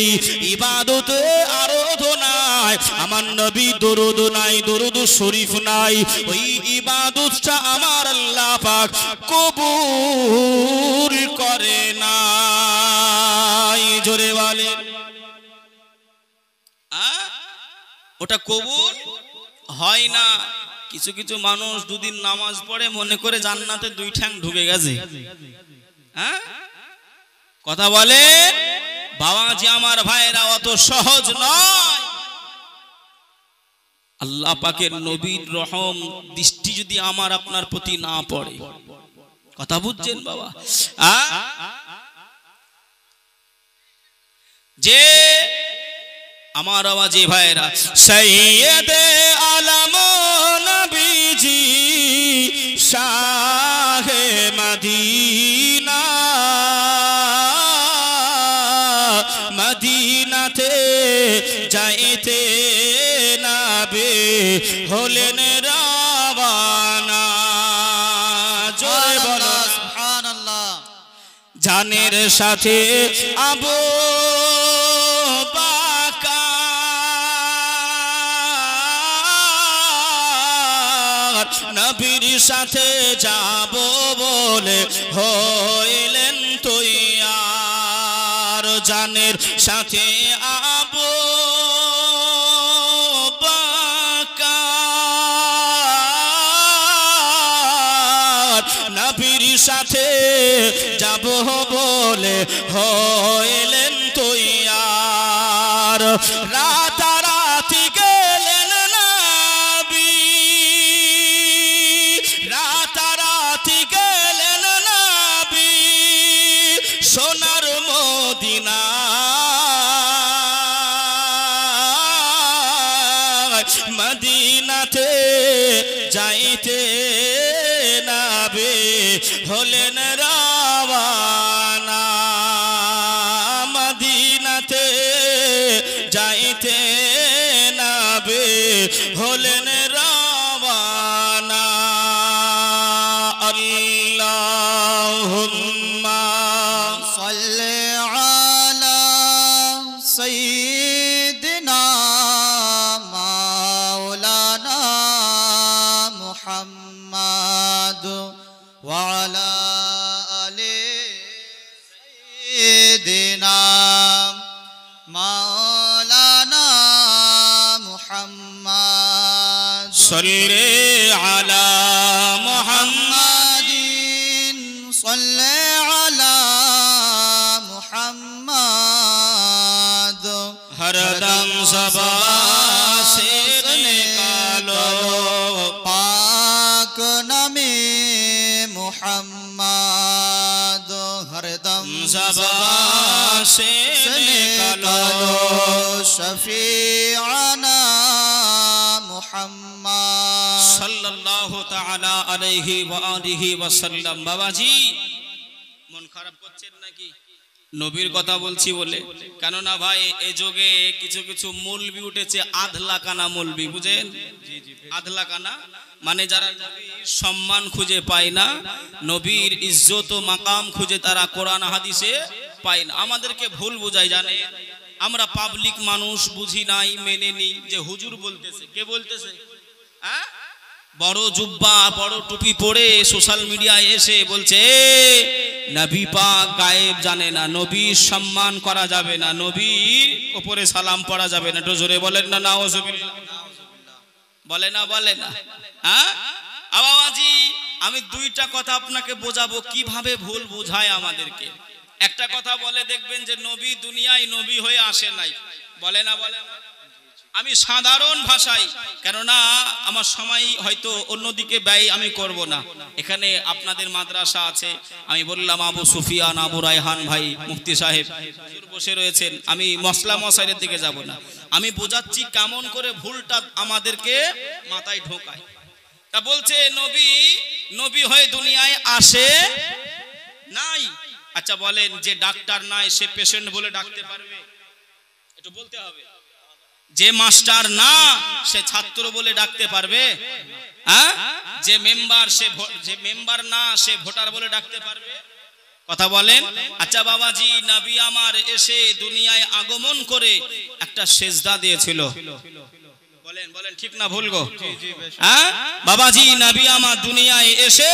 ইবাদতে আরাধনায় আমার নবী দরুদ নাই, দরুদ শরীফ নাই, ওই ইবাদতটা আমার আল্লাহ পাক কবুল করে না। জোরে বলেন, ওটা কবুল হয় না। কিছু কিছু মানুষ দুদিন নামাজ পড়ে মনে করে জান্নাতে 2 ঠ্যাং ঢুকে গেছে। কথা বলে বাবাজি, আমার ভাইরা, অত সহজ নয়। আল্লাহ পাকের নবীর রহম দৃষ্টি যদি আমার আপনার প্রতি না পড়ে, কথা বুঝছেন বাবা? যে আমার আওয়াজে ভাইরা, সৈয়দে আলম নবীজি শাহে মদিনা, মদিনাতে যাইতে নাবে হলেন রাওয়ানা। জোরে বলো সুবহানাল্লাহ। জানের সাথে আবু বকর নবীর সাথে যাব বলে হইলেন তৈয়ার জানের সাথে আবু বকর নবীর সাথে যাব বলে হইলেন তৈয়ার রাতারাতি গেলেন নবী রাতারাতি গেলেন নবী সোনার মদিনা মদিনাতে যাইতে নাবে হলেন রাওয়ানা মদিনাতে যাইতে নাবে হলেন রাওয়ানা আল্লাহুম্মা সাল্লি আলা সাইয়্যিদিনা মাওলানা মুহাম্মদ ওয়া আলা আলি সাইয়্যিদিনা মাওলানা মুহাম্মদ সাল্লি আলা মুহাম্মাদিন সাল্লি আলা মুহাম্মদ हरदम सबा से निकालो पाक नामे मुहम्मद हरदम सबा से निकालो शफीआना मुहम्मद সাল্লাল্লাহু তাআলা আলাইহি ওয়া আলিহি ওয়াসাল্লাম। বাবাজি মন খারাপ করছেন নাকি? নবীর কথা বলছি বলে, কেননা ভাই এই যুগে কিছু কিছু মৌলবি উঠেছে, আধলাকানা মৌলবি, বুঝেন? আধলাকানা মানে যারা নবীর সম্মান খুঁজে পায় না, নবীর ইজ্জত ও মাকাম খুঁজে তারা কোরআন হাদিসে পায় না। আমাদেরকে ভুল বোঝায়, জানে আমরা পাবলিক মানুষ, বুঝি নাই, মেনে নি যে হুজুর বলতেছে। কে বলতেছে? হ্যাঁ, বড় জুব্বা বড় টুপি পরে সোশ্যাল মিডিয়ায় এসে বলছে নবী পাক গায়েব জানে না, নবীর সম্মান করা যাবে না, নবীর উপরে সালাম পড়া যাবে না। একটু জোরে বলেন না নাউজুবিল্লাহ। বলে না বলে না? হ্যাঁ বাবাজি, আমি দুইটা কথা আপনাকে বোঝাবো কিভাবে ভুল বোঝায় আমাদেরকে। একটা কথা বলে দেখবেন যে নবী দুনিয়ায় নবী হয়ে আসে নাই, বলে না বলে না? আমি সাধারণ ভাষায়, কেননা আমার সময় হয়তো অন্যদিকে ব্যয় আমি করব না। এখানে আপনাদের মাদ্রাসা আছে, আমি বললাম আবু সুফিয়ান, আবু রায়হান ভাই, মুফতি সাহেব বসে রয়েছেন, আমি মসলা মশাইয়ের দিকে যাব না। আমি বোঝাচ্ছি কেমন করে ভুলটা আমাদেরকে মাথায় ঢোকায়। তা বলছে নবী নবী হয়ে দুনিয়ায় আসে নাই। আচ্ছা বলেন, যে ডাক্তার নাই সে পেশেন্ট বলে ডাকতে পারবে? একটু বলতে হবে। যে মাস্টার না সে ছাত্র বলে ডাকতে পারবে? হ্যাঁ, যে মেম্বার না সে ভোটার বলে ডাকতে পারবে? কথা বলেন। আচ্ছা বাবাজি, নবী আমার এসে দুনিয়ায় আগমন করে একটা সেজদা দিয়েছিল, বলেন বলেন ঠিক না ভুল গো? হ্যাঁ বাবাজি, নবী আমার দুনিয়ায় এসে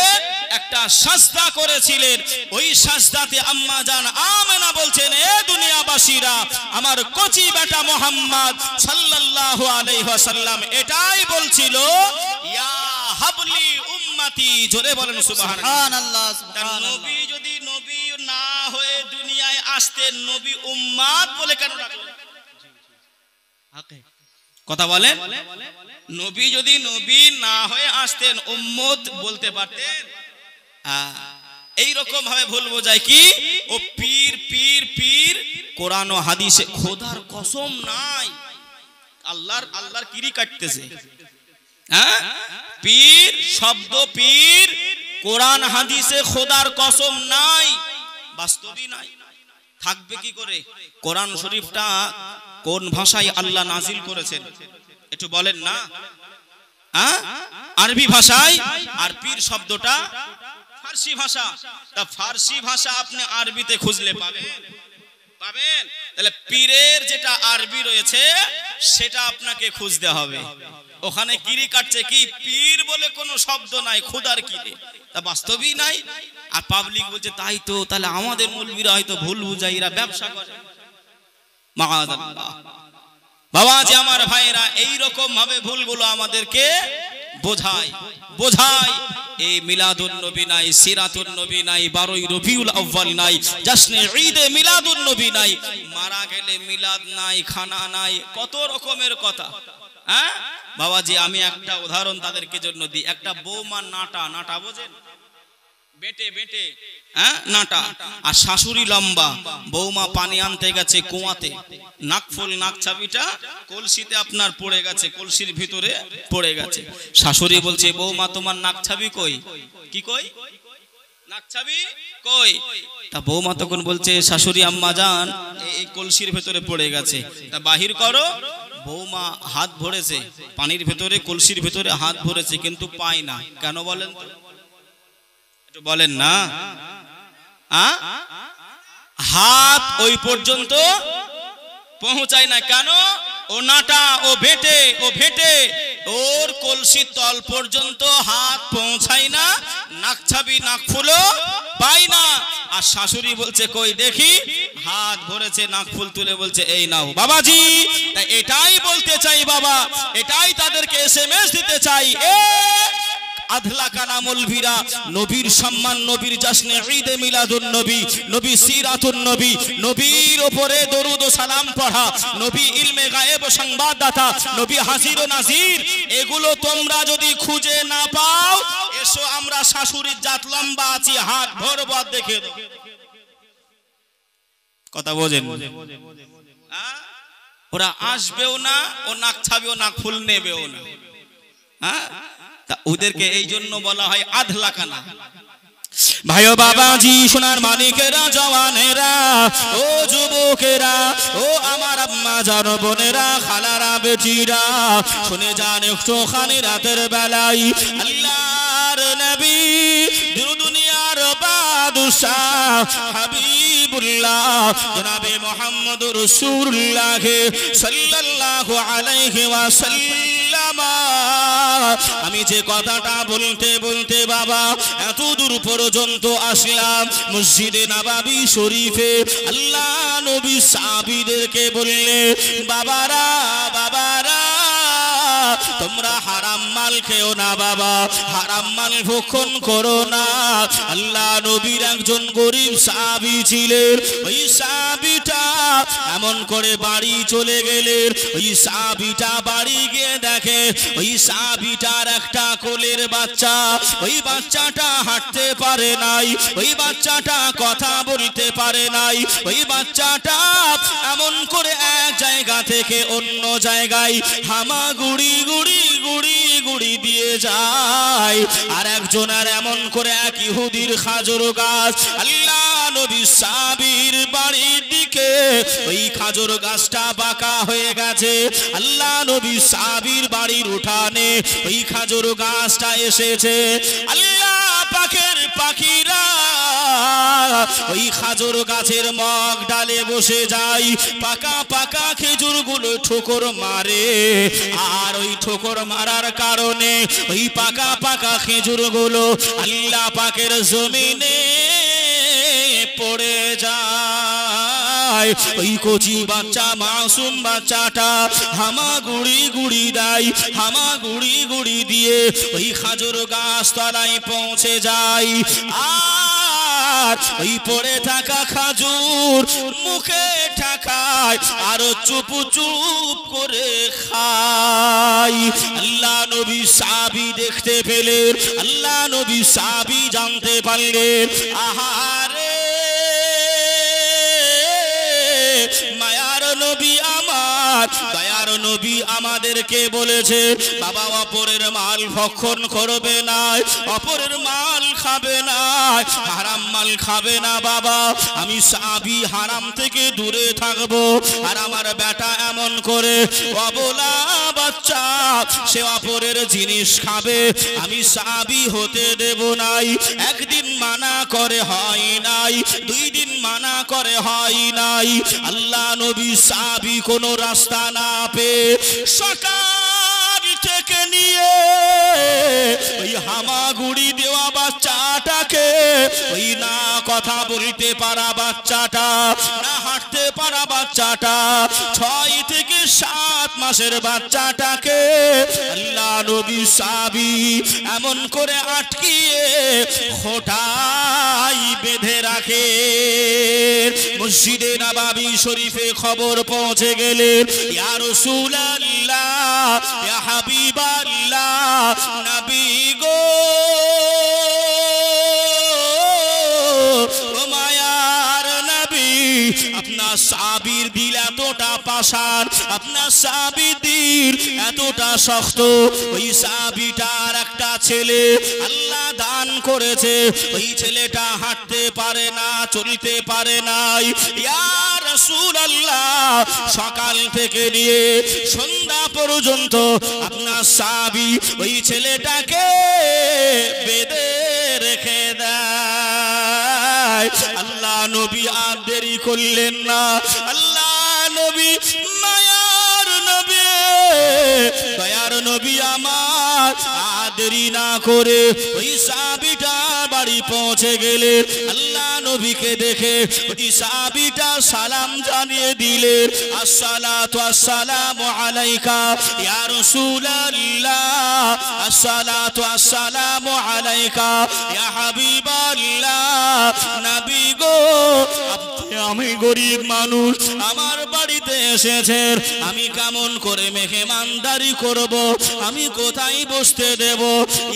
একটা সাজদা করেছিলেন। ওই সাজদাতে আম্মা জান আমেনা বলছেন, এ দুনিয়াবাসীরা, আমার কচি বেটা মুহাম্মদ সাল্লাল্লাহু আলাইহি ওয়াসাল্লাম এটাই বলছিল, ইয়া হাবলি উম্মতি। জোরে বলেন সুবহানাল্লাহ। নবী যদি নবী না হয়ে দুনিয়ায় আসতেন, নবী উম্মত বলে কেন ডাকলেন? কথা বলেন। নবী যদি নবী না হয়ে আসতেন, উম্মত বলতে পারতেন? এই রকম ভাবে ভুল বোঝায় কি, ও পীর পীর পীর, কোরআন ও হাদিসে খোদার কসম নাই, আল্লাহর কিরি কাটতেছে। হ্যাঁ, পীর শব্দ পীর কোরআন হাদিসে খোদার কসম নাই, বাস্তবই নাই। থাকবে কি করে? কোরআন শরীফটা কোন ভাষায় আল্লাহ নাজিল করেছেন একটু বলেন না? আরবি ভাষায়। আর পীর শব্দটা ফার্সি ভাষা। তা ফার্সি ভাষা আপনি আরবিতে খুঁজলে পাবেন? পাবেন? তাহলে পীরের যেটা আরবি রয়েছে সেটা আপনাকে খুঁজতে হবে। ওখানে কিরি কাটছে কি, পীর বলে কোনো শব্দ নাই, খোদার কিরে, তা বাস্তবই নাই। আর পাবলিক বলছে তাই তো, তাহলে আমাদের মৌলবীরা হয়তো ভুল বুঝাইরা ব্যবসা করে। মাআযাল্লাহ। বাবাজি আমার ভাইরা, এই রকম ভাবে ভুলগুলো আমাদেরকে বোঝায়। এই মিলাদুন নবী নাই, সিরাতুন নবী নাই, 12ই রবিউল আউয়াল নাই, জশ্নে ঈদে মিলাদুন নবী নাই, মারা গেলে মিলাদ নাই, খানা নাই, কত রকমের কথা। হ্যাঁ বাবাজি, আমি একটা উদাহরণ তাদেরকে জন্য দিই। একটা বৌমা নাটা বোঝেন, বেটে হ্যাঁ নাটা, আর শাশুড়ি লম্বা। বৌমা পানি আনতে গেছে কুয়াতে, নাকফুল নাকছাবিটা কলসিতে আপনার পড়ে গেছে, কলসির ভিতরে পড়ে গেছে। শাশুড়ি বলছে বৌমা তোমার নাকছাবি কই? কি কই? নাকছাবি কই? তা বৌমা তখন বলছে শাশুড়ি আম্মা জান এই কলসির ভেতরে পড়ে গেছে, তা বাহির করো। বৌমা হাত ভরেছে পানির ভেতরে, কলসির ভেতরে হাত ভরেছে, কিন্তু পায় না। কেন বলেন তো? বলেন না। হাত ওই পর্যন্ত পৌঁছায় না। কেন? ও নাটা, ও ভেটে ওর কলসির তল পর্যন্ত হাত পৌঁছায় না, নাকছাবি নাকফুলও পায় না। আর শাশুড়ি বলছে কই দেখি, হাত ভরেছে, নাকফুল তুলে বলছে এই নাও। বাবাজি, তাই এটাই বলতে চাই বাবা, এটাই তাদেরকে এসএমএস দিতে চাই। আধলা কানা মৌলভীরা নবীর সম্মান, নবীর জশ্নে ঈদে মিলাদুন নবী, নবী সিরাতুন নবী, নবীর উপরে দরুদ ও সালাম পড়া, নবী ইলমে গায়েব সংবাদদাতা, নবী হাজির ও নাজির, এগুলো তোমরা যদি খুঁজে না পাও, এসো আমরা শাশুড়ির জাত লম্বা আছি, হাত ধরব, দেখে দেব। কথা বোঝেন? ওরা আসবেও না, ও নাক ছাবেও না, ফুল নেবেও না। হ্যাঁ, তা ওদেরকে এই জন্য বলা হয় আধলা কানা। ভাইও বাবাজি, সোনার মানিকেরা, জওয়ানেরা, ও যুবকেরা, ও আমার আম্মা জান বোনেরা, খালারা, বেটিরা, শুনে যান একটুখানি রাতের বেলায় আল্লাহর নবী, দুনিয়ার বাদশাহ হাবিবুল্লাহ জনাবে মুহাম্মদুর রাসূলুল্লাহ সাল্লাল্লাহু আলাইহি ওয়াসাল্লাম, আমি যে কথাটা বলতে বলতে বাবা এত দূর পর্যন্ত আসলাম, মসজিদে নববী শরীফে আল্লাহ নবী সাহাবীদেরকে বললে বাবারা তোমরা হারাম মাল খেও না বাবা, হারাম মাল ভক্ষণ করো না। আল্লাহ নবীর একজন গরিব সাহাবী ছিলেন, ওই সাহাবীটা এমন করে বাড়ি চলে গেলেন। ওই সাহাবীটা বাড়ি গিয়ে দেখে ওই সাহাবীটার একটা কোলের বাচ্চা, ওই বাচ্চাটা হাঁটতে পারে নাই, ওই বাচ্চাটা কথা বলতে পারে নাই, ওই বাচ্চাটা এমন করে এক জায়গা থেকে অন্য জায়গায় হামাগুড়ি গুড়ি গুড়ি গুড়ি দিয়ে যায়। আর একজনের এমন করে এক ইহুদির খাজুর গাছ, আল্লাহ নবী সাহাবীর বাড়ির দিকে ওই খাজুর গাছটা বাঁকা হয়ে গেছে। আল্লাহ নবী সাহাবীর বাড়ির উঠানে ওই খাজুর গাছটা এসেছে। আল্লাহ পাকের পাখিরা ওই খাজুর গাছের মগ ডালে বসে যায়, পাকা পাকা খেজুরগুলো ঠোকর মারে, আর ওই ঠোকর মারার কারণে ওই পাকা পাকা খেজুরগুলো আল্লাহ পাকের জমিনে পড়ে যায়। ওই কচি বাচ্চা মাসুম বাচ্চাটা হামাগুড়ি গুড়ি দেয়, হামাগুড়ি গুড়ি দিয়ে ওই খাজুর গাছ তলায় পৌঁছে যায়। আর ওই পড়ে থাকা খাজুর মুখে ঠাকায় আর চুপ চুপ করে খায়। আল্লাহ নবী সাহাবী দেখতে পেলেন, আল্লাহ নবী সাহাবী জানতে পারলেন, আহারে মায়ার নবী আমার, দয়ার আর নবী আমাদেরকে বলেছে বাবা অপরের মাল ভক্ষণ করবে না, অপরের মাল খাবে না, হারাম মাল খাবে না। বাবা আমি সাহাবী হারাম থেকে দূরে থাকবো, আর আমার বেটা এমন করে অবলা বাচ্চা সে অপরের জিনিস খাবে, আমি সাহাবী হতে দেব নাই। একদিন মানা করে হয় নাই, 2 দিন মানা করে হয় নাই। আল্লাহ নবী সাহাবী কোনো রাস্তা না পেয়ে সকাল থেকে নিয়ে ওই হামাগুড়ি দেওয়া বাচ্চাটাকে, ওই না কথা বলতে পারা বাচ্চাটা, না হাঁটতে পারা বাচ্চাটা, 6 থেকে 7 মাসের বাচ্চাটাকে আল্লাহ নবী সাহাবী এমন করে আটকিয়ে খোঁটায় বেঁধে রাখে। মসজিদে নববী শরীফে খবর পৌঁছে গেলেন, ইয়া রাসূলুল্লাহ, ইয়া হাবিবাল্লাহ, নবী গো, ও মায়ার নবী, আপনার সাহাবীর দিল এতটা পাষাণ, আপনার সাহাবীর দিল এতটা শক্ত। ওই সাহাবীটার একটা ছেলে আল্লাহ দান করেছে, ওই ছেলেটা হাঁটতে পারে না, চলতে পারে নাই। ইয়া রাসূলুল্লাহ, সকাল থেকে নিয়ে সন্ধ্যা পর্যন্ত আপনার সাহাবী ওই ছেলেটাকে বেঁধে রেখে দেয়। আল্লাহ নবী আর দেরি করলেন না, আল্লাহ নবী মায়ার নবী, দয়ার নবী আমার আর দেরি না করে ওই সাহাবীটা বাড়ি পৌঁছে গেলেন। আল্লাহ নবীকে দেখে ওই সাহাবীটা সালাম জানিয়ে দিলেন, আসসালাতু আসসালামু আলাইকা ইয়া রাসূলুল্লাহ, আসসালাতু আসসালামু আলাইকা ইয়া হাবিবাল্লাহ, নবী গো, আমি গরিব মানুষ, আমার বাড়িতে এসেছেন, আমি কেমন করে মেহমানদারি করব, আমি কোথায় বসতে দেব?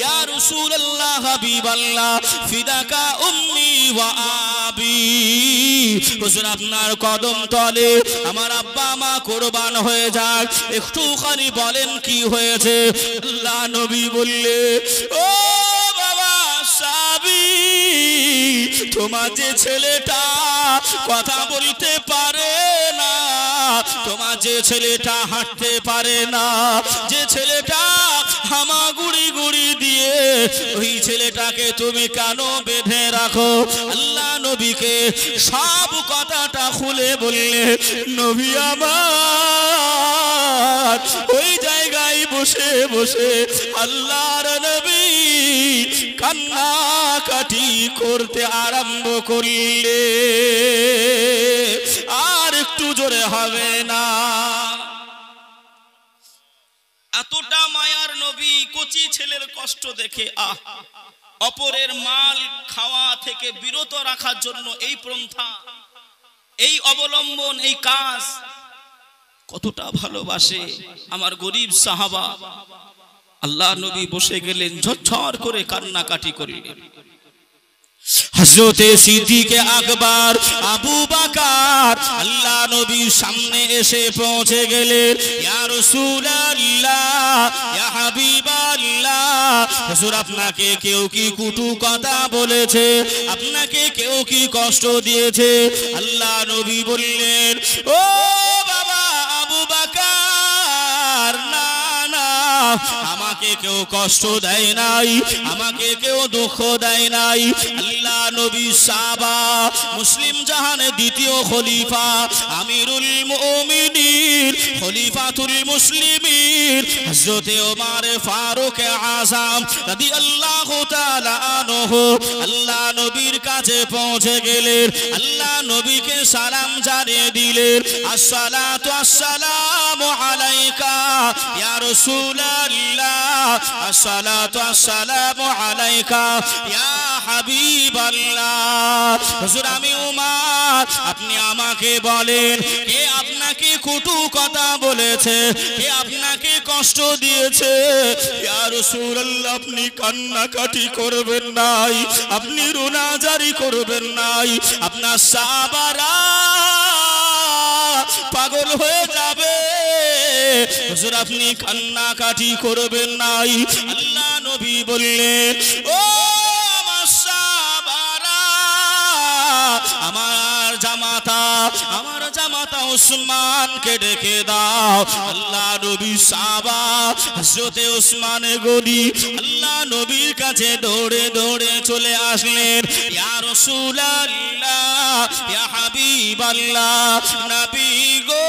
ইয়া রাসূলুল্লাহ, হাবিবাল্লাহ, ফিদাকা উম্মি ওয়া আবি, হুজুর আপনার কদম তলে আমার আব্বা মা কুরবান হয়ে যাক, একটুখানি বলেন কি হয়েছে? আল্লাহ নবী বললে, ও বাবা সাহাবী, তোমার যে ছেলেটা কথা বলতে পারে না, তোমার যে ছেলেটা হাঁটতে পারে না, যে ছেলেটা হামাগুড়ি গুড়ি দিয়ে, ওই ছেলেটাকে তুমি কেন বেঁধে রাখো? আল্লাহ নবীকে সব কথাটা খুলে বললে, নবী আমার ওই জায়গায় বসে বসে আল্লাহর নবী কান্নাকাটি করতে আরম্ভ করলে। আর একটু জোরে হবে না? এতটা মায়ার নবী কচি ছেলের কষ্ট দেখে অপরের মাল খাওয়া থেকে বিরত রাখার জন্য এই পন্থা, এই অবলম্বন, এই কাজ কতটা ভালোবাসে আমার গরিব সাহাবা। আল্লাহ নবী বসে গেলেন, ঝরঝর করে কান্নাকাটি করলেন। হযরতে সিদ্দিক আকবর আবু বকর আল্লাহ নবীর সামনে এসে পৌঁছে গেলেন। ইয়া রাসূলুল্লাহ, ইয়া হাবিবাল্লাহ, হুজুর আপনাকে কেউ কি কটু কথা বলেছে? আপনাকে কেউ কি কষ্ট দিয়েছে? আল্লাহ নবী বললেন, ও বাবা আবু বকর, না না, আমাকে কেউ কষ্ট দেয় নাই, আমাকে কেউ দুঃখ দেয় নাই। আল্লাহ নবী সাহাবা, মুসলিম জাহানের দ্বিতীয় খলিফা, আমিরুল মুমিনিন, খলিফাতুল মুসলিমিন, হযরতে ওমর ফারুক আযম রাদিয়াল্লাহু তাআলা আনহু আল্লাহ নবীর কাছে পৌঁছে গেলেন। আল্লাহ নবীকে সালাম জানিয়ে দিলেন, আসসালাতু আসসালামু আলাইকা ইয়া রাসূলুল্লাহ, আসসালাতু আসসালামু আলাইকা ইয়া হাবিবাল্লাহ। হুজুর আমি উমর, আপনি আমাকে বলেন, কে আপনাকে কটু কথা বলেছে? কে আপনাকে কষ্ট দিয়েছে? ইয়া রাসূলুল্লাহ, আপনি কান্নাকাটি করবেন নাই, আপনি রোনাজারি করবেন নাই, আপনার সাহাবারা পাগল হয়ে যাবে, হুজুর আপনি কান্নাকাটি করবেন নাই। আল্লাহ নবী বললেন, ও আমার সাহাবারা, আমার জামাতা উসমানকে ডেকে দাও। আল্লাহ নবী সাহাবা হযরতে উসমানে গনি আল্লাহ নবীর কাছে দৌড়ে দৌড়ে চলে আসলেন। ইয়া রাসূলুল্লাহ, ইয়া হাবিবাল্লাহ, নবী গো,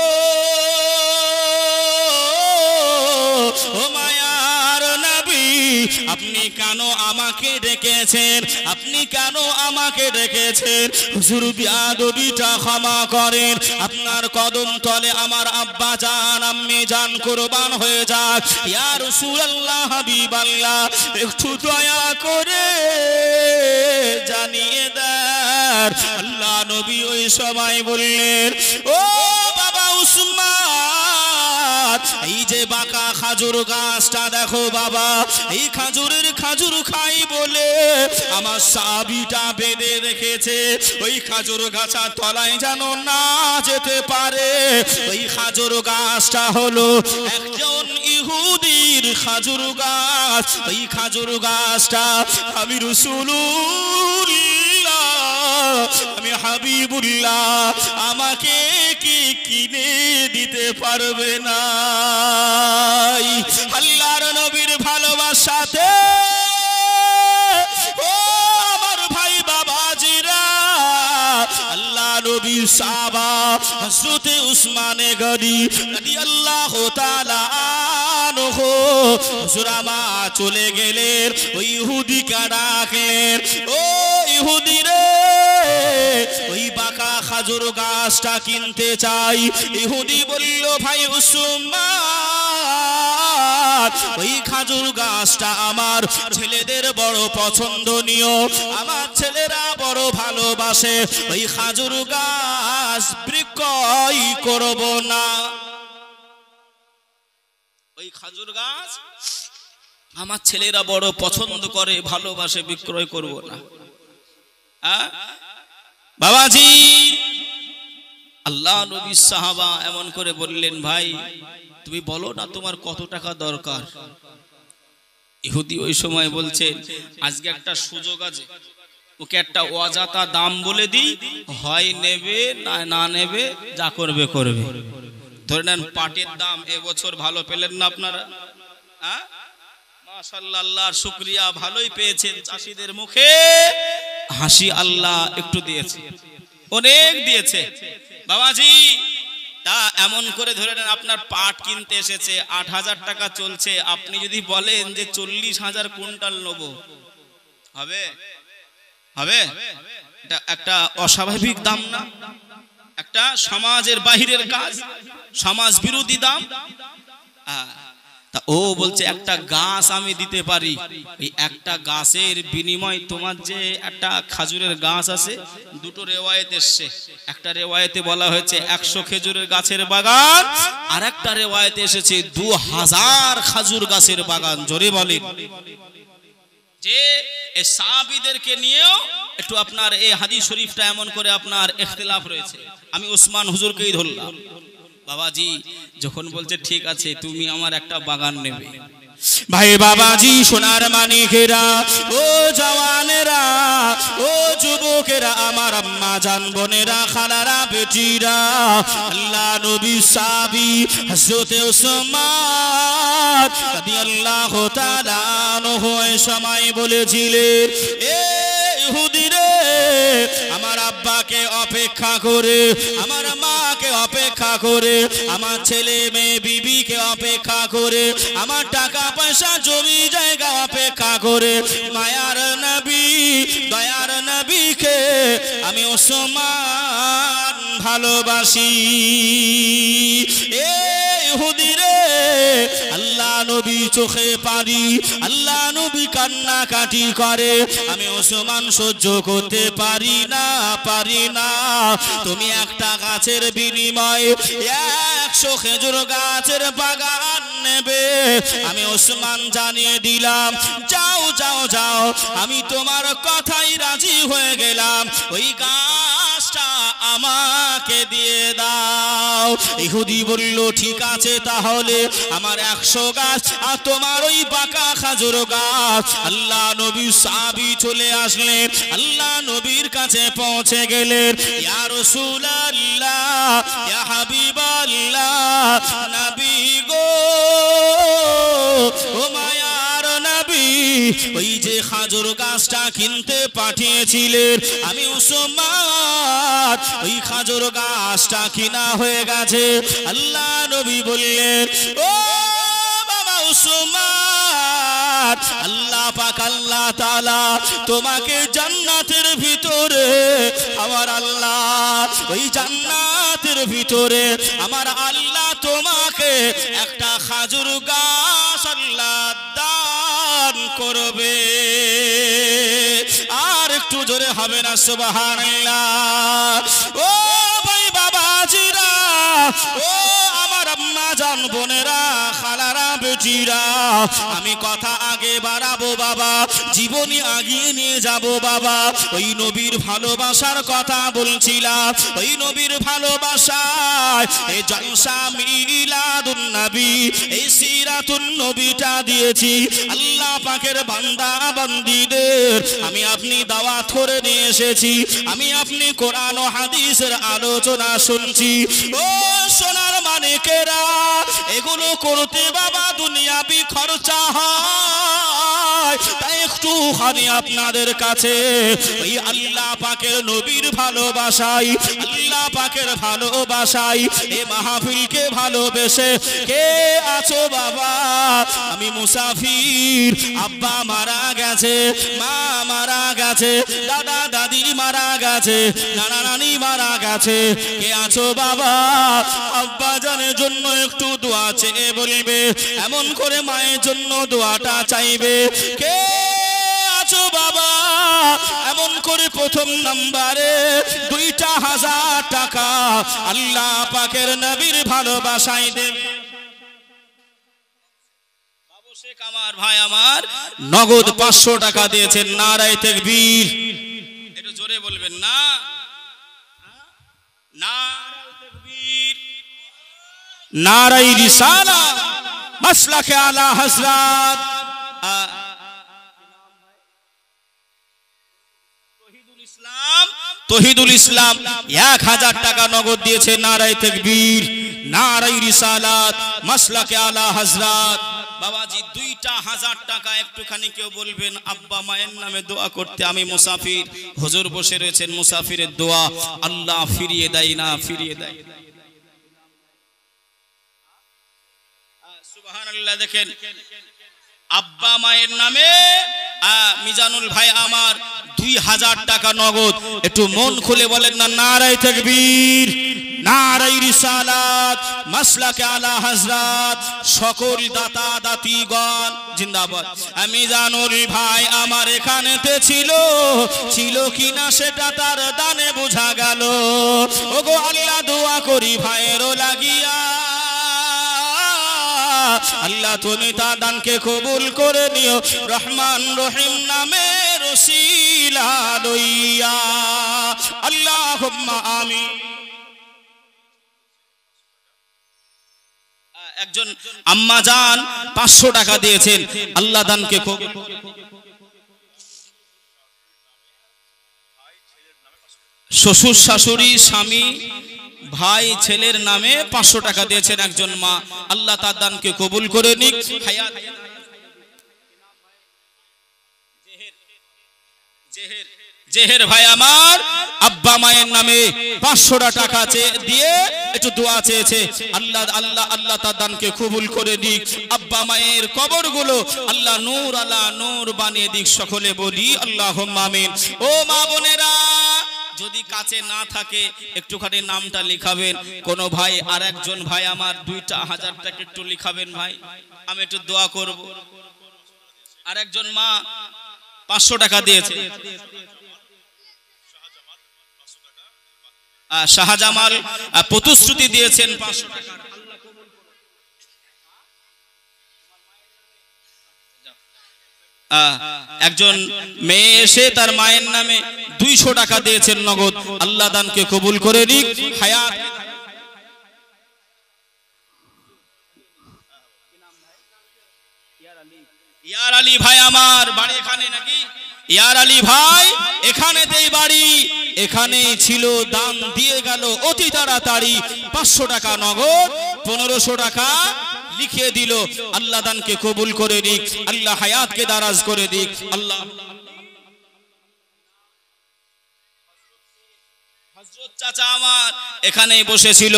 ও মায়ার নবী, আপনি কেন আমাকে ডেকেছেন? আপনি কেন আমাকে ডেকেছেন? হুজুর বিয়াদবিটা ক্ষমা করেন, আপনার কদম তলে আমার আব্বা জান আম্মি জান কুরবান হয়ে যাক। ইয়া রাসূলুল্লাহ, হাবিবাল্লাহ, একটু দয়া করে জানিয়ে দেন। আল্লাহ নবী ওই সময় বললেন, ও বাবা উসমান, এই যে বাঁকা খাজুর গাছটা দেখো বাবা, এই খাজুরের খাজুর খাই বলে আমার সাবিটা বেঁধে রেখেছে, ওই খাজুর গাছার তলায় যেন না যেতে পারে। ওই খাজুর গাছটা হলো একজন ইহুদির খাজুর গাছ। ওই খাজুর গাছটা আমি রাসূলুল্লাহ, আমি হাবিবুল্লাহ, আমাকে কি কিনে দিতে পারবে না? আল্লাহর নবীর ভালোবাসাতে ও আমার ভাই বাবাজিরা, আল্লাহ নবীর সাহাবা হযরতে উসমানে গনি রাদিয়াল্লাহু তাআলা আনহু হুজুর আমার চলে গেলেন। ওই ইহুদিকে ডাকলেন, ও ইহুদি রে, ওই বাঁকা খাজুর গাছটা কিনতে চাই। ইহুদি বলল, ভাই উসমান, ওই খাজুর গাছটা আমার ছেলেদের বড় পছন্দনীয়, আমার ছেলেরা বড় ভালোবাসে, ওই খাজুর গাছ বিক্রয় করব না। ওই খাজুর গাছ আমার ছেলেরা বড় পছন্দ করে, ভালোবাসে, বিক্রয় করব না। বাবাজি, আল্লাহ নবী সাহাবা এমন করে বললেন, ভাই তুমি বলো না তোমার কত টাকা দরকার। ইহুদি ওই সময় বলছেন, আজকে একটা সুযোগ আছে, ওকে একটা অজাতা দাম বলে দিই, হয় নেবে না নেবে, যা করবে করবে। ধরে নেন পাটের দাম এবছর ভালো পেলেন না আপনারা? মাশাআল্লাহ, আল্লাহর শুকরিয়া, ভালোই পেয়েছেন। চাষিদের মুখে হাসি আল্লাহ একটু দিয়েছে, অনেক দিয়েছে বাবাজি। তা এমন করে ধরে নেন আপনার পাট কিনতে এসেছে ৮,০০০ টাকা চলছে, আপনি যদি বলেন যে ৪০,০০০ কুইন্টাল নেবো, হবে? হবে? এটা একটা অস্বাভাবিক দাম না? একটা সমাজের বাহিরের কাজ, সমাজ বিরোধী দাম। তা ও বলছে একটা গাছ আমি দিতে পারি, এই একটা গাছের বিনিময় তোমার যে একটা খাজুরের গাছ আছে, দুটো রেওয়ায়েত এসছে। একটা রেওয়ায়েতে বলা হয়েছে ১০০ খেজুরের গাছের বাগান, আর একটা রেওয়ায়েতে এসেছে ২০০০ খাজুর গাছের বাগান। জোরে বলেন। যে এই সাহাবীদেরকে নিয়েও একটু আপনার এই হাদিস শরীফটা এমন করে আপনার ইখতিলাফ রয়েছে। আমি ওসমান হুজুরকেই ধরলাম। বাবাজি যখন বলছে ঠিক আছে তুমি আমার একটা বাগান নেবে, ভাই বাবাজি, সোনার মানিকেরা, ও জওয়ানেরা, ও যুবকেরা, আমার আম্মা জান বোনেরা, খালারা, বেটিরা, আল্লাহ নবী সাহাবী হযরতে উসমান রাদিয়াল্লাহু তাআলা আনহু এই সময় বলেছিলেন, এ ইহুদি রে, আমার আব্বাকে অপেক্ষা করে, আমার মাকে অপেক্ষা করে, আমার ছেলে মেয়ে বিবিকে অপেক্ষা করে, আমার টাকা পয়সা জমি জায়গা অপেক্ষা করে, মায়ার নবী দয়ার নবীকে আমি ওসমান ভালোবাসি। এ ইহুদি রে, আল্লাহ নবী চোখে পানি, আল্লাহ নবী কান্নাকাটি করে, আমি ওসমান সহ্য করতে পারি না, পারি না। তুমি একটা গাছের বিনিময়ে ১০০ খেজুর গাছের বাগান নেবে, আমি ওসমান জানিয়ে দিলাম, যাও যাও যাও, আমি তোমার কথাই রাজি হয়ে গেলাম। ওই গাছটা আমাকে দিয়ে দাও। ইহুদি বলল ঠিক আছে, তাহলে আমার 100 গাছ আর তোমার ওই বাঁকা খাজুর গাছ। আল্লাহ নবী সাহাবী চলে আসলেন, আল্লাহ নবীর কাছে পৌঁছে গেলেন। ইয়া রাসূলুল্লাহ, ইয়া হাবিবাল্লাহ, নবী গো, ও মায়ার নবী, ওই যে খাজুর গাছটা কিনতে পাঠিয়েছিলেন আমি উসমান, ওই খাজুর গাছটা কিনা হয়ে গেছে। আল্লাহ নবী বললেন, ও বাবা উসমান, আল্লাহ পাক আল্লাহ তাআলা তোমাকে জান্নাতের ভিতরে, আমার আল্লাহ ওই জান্নাতের ভিতরে আমার আল্লাহ তোমাকে একটা খাজুর গাছ আল্লাহ দান করবে। আর একটু জোরে হবে না সুবহানাল্লাহ? ও ভাই বাবাজিরা, ও আমার আম্মা জান বোনেরা, খালারা, বেটিরা, আমি কথা আগে বাড়াবো বাবা, জীবনী আগিয়ে নিয়ে যাব বাবা। ওই নবীর ভালোবাসার কথা বলছিলাম, ওই নবীর ভালোবাসায় এই জলসা মিলাদুন নবী, এই সিরাতুন নবীটা দিয়েছি। আল্লাহ পাকের বান্দা বান্দীদের আমি আপনি দাওয়াত করে নিয়ে এসেছি, আমি আপনি কোরআন ও হাদিসের আলোচনা শুনছি। ও সোনার মানিকেরা, এগুলো করতে বাবা দুনিয়াবি খরচা হয়, তাই একটুখানি আপনাদের কাছে ওই আল্লাহ পাকের নবীর ভালোবাসাই, আল্লাহ পাকের ভালোবাসাই এ মাহফিলকে ভালোবেসে কে আছো বাবা? আমি মুসাফির, আব্বা মারা গেছে, মা মারা গেছে, দাদা দাদি মারা গেছে, নানা নানি মারা গেছে, কে আছো বাবা? আব্বা জানের জন্য একটু দোয়া চেয়ে বলবে, এমন করে মায়ের জন্য দোয়াটা চাইবে। কে আছো বাবা? এমন করে প্রথম নম্বরে 2,000 টাকা আল্লাহ পাকের নবীর ভালোবাসায় দেবে। বাবু শেখ আমার ভাই আমার নগদ 500 টাকা দিয়েছেন। নারায়ে তাকবীর, একটু জোরে বলবেন না? নারায়ে তাকবীর, নারায়ে রিসালাত, মাসলাকে আলা হযরত তহিদুল ইসলাম 1000 টাকা নগদ দিয়েছে। নারায়ে তাকবীর, নারায়ে রিসালাত, মাসলাকে আলা হযরত। বাবাজি 2,000 টাকা একটুখানি কেউ বলবেন আব্বা মায়ের নামে দোয়া করতে? আমি মুসাফির, হুজুর বসে রয়েছেন, মুসাফিরের দোয়া আল্লাহ ফিরিয়ে দেয় না, ফিরিয়ে দেয়। সুবহানাল্লাহ। দেখেন আব্বা মায়ের নামে মিজানুল ভাই আমার 2,000 টাকা নগদ। একটু মন খুলে বলেন না নারায়ে তাকবীর, নারায়ে রিসালাত, মাসলাকে আলা হযরত। সকল দাতা দাতিগণ জিন্দাবাদ। মিজানুল ভাই আমার এখানেতে ছিল কিনা সেটা তার দানে বোঝা গেল। ওগো আল্লাহ দোয়া করি ভাইয়েরও লাগিয়া, আল্লাহ তুমি তার দানকে কবুল করে নিও, রহমান রহিম নামের ওসিলা লইয়া, আল্লাহুম্মা আমিন। একজন আম্মা জান 500 টাকা দিয়েছেন, আল্লাহ দানকে কবুল। শ্বশুর শাশুড়ি স্বামী ভাই ছেলের নামে 500 টাকা দিয়েছেন একজন মা, আল্লাহ তার দানকে কবুল করে নিক। হায়াত জেহের ভাই আমার আব্বা মায়ের নামে 500 টাকা দিয়ে একটু দোয়া চেয়েছে, আল্লাহ আল্লাহ আল্লাহ তার দানকে কবুল করে দিক। আব্বা মায়ের কবরগুলো আল্লাহ নূর আলা নূর বানিয়ে দিক। সকলে বলি আল্লাহুম্মা আমিন। ও মা বোনেরা, যদি কাছে না থাকে একটুখানি নামটা লিখাবেন। কোন ভাই আর একজন ভাই আমার 2,000 টাকা একটু লিখাবেন ভাই, আমি একটু দোয়া করব। আর একজন মা 500 টাকা দিয়েছে। শাহজামাল প্রতিশ্রুতি দিয়েছেন 500 টাকা। একজন মেয়ে এসে তার মায়ের নামে 200 টাকা দিয়েছেন নগদ, আল্লাহ দানকে কবুল করে নিক। হায়াত ইয়ার আলী ভাই আমার বাড়ি এখানে নাকি? ইয়ার আলী ভাই এখানেতেই বাড়ি, এখানেই ছিল, দান দিয়ে গেল অতি তাড়াতাড়ি। 500 টাকা নগদ, 1500 টাকা লিখে দিল। আল্লাহ দানকে কবুল করে নিক, আল্লাহ হায়াতকে দারাজ করে দিক। আল্লাহ হযরত চাচা আমার এখানেই বসেছিল,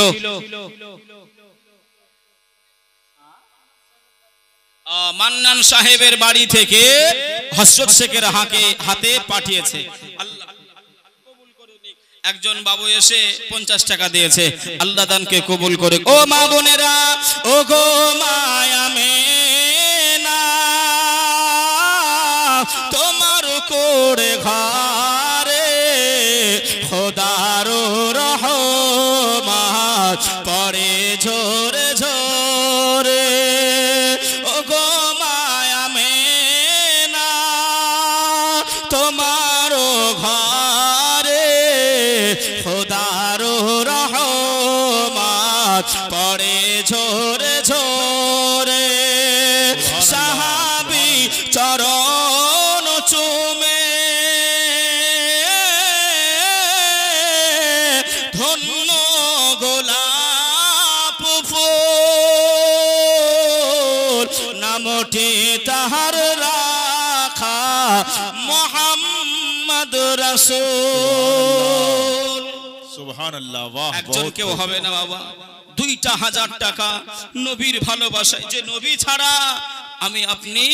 মান্নান সাহেবের বাড়ি থেকে হযরত শেখের হাতে পাঠিয়েছে। আল্লাহ কবুল করে নিক। একজন বাবু এসে 50 টাকা দিয়েছে, আল্লাহ দানকে কবুল করে। ও মা বোনেরা, ও গো মায়া মেনা, তোমার কোড়ে ঘরে খোদার রহমত পড়ে ঝরে ঝরে। ও গো মায়া মেনা, তোমার ঘরে খোদার রহমত পড়ে ঝরে ঝরে। সাহাবী চরণ চুমে ধন্য গোলাপ ফুল, নামটি তাহার রাখা মুহাম্মদ রাসূল। সুবহানাল্লাহ, বাহ। একজন কেউ হবে না বাবা, 2000 টাকা নবীর ভালোবাসায়। যে নবী ছাড়া আমি আপনি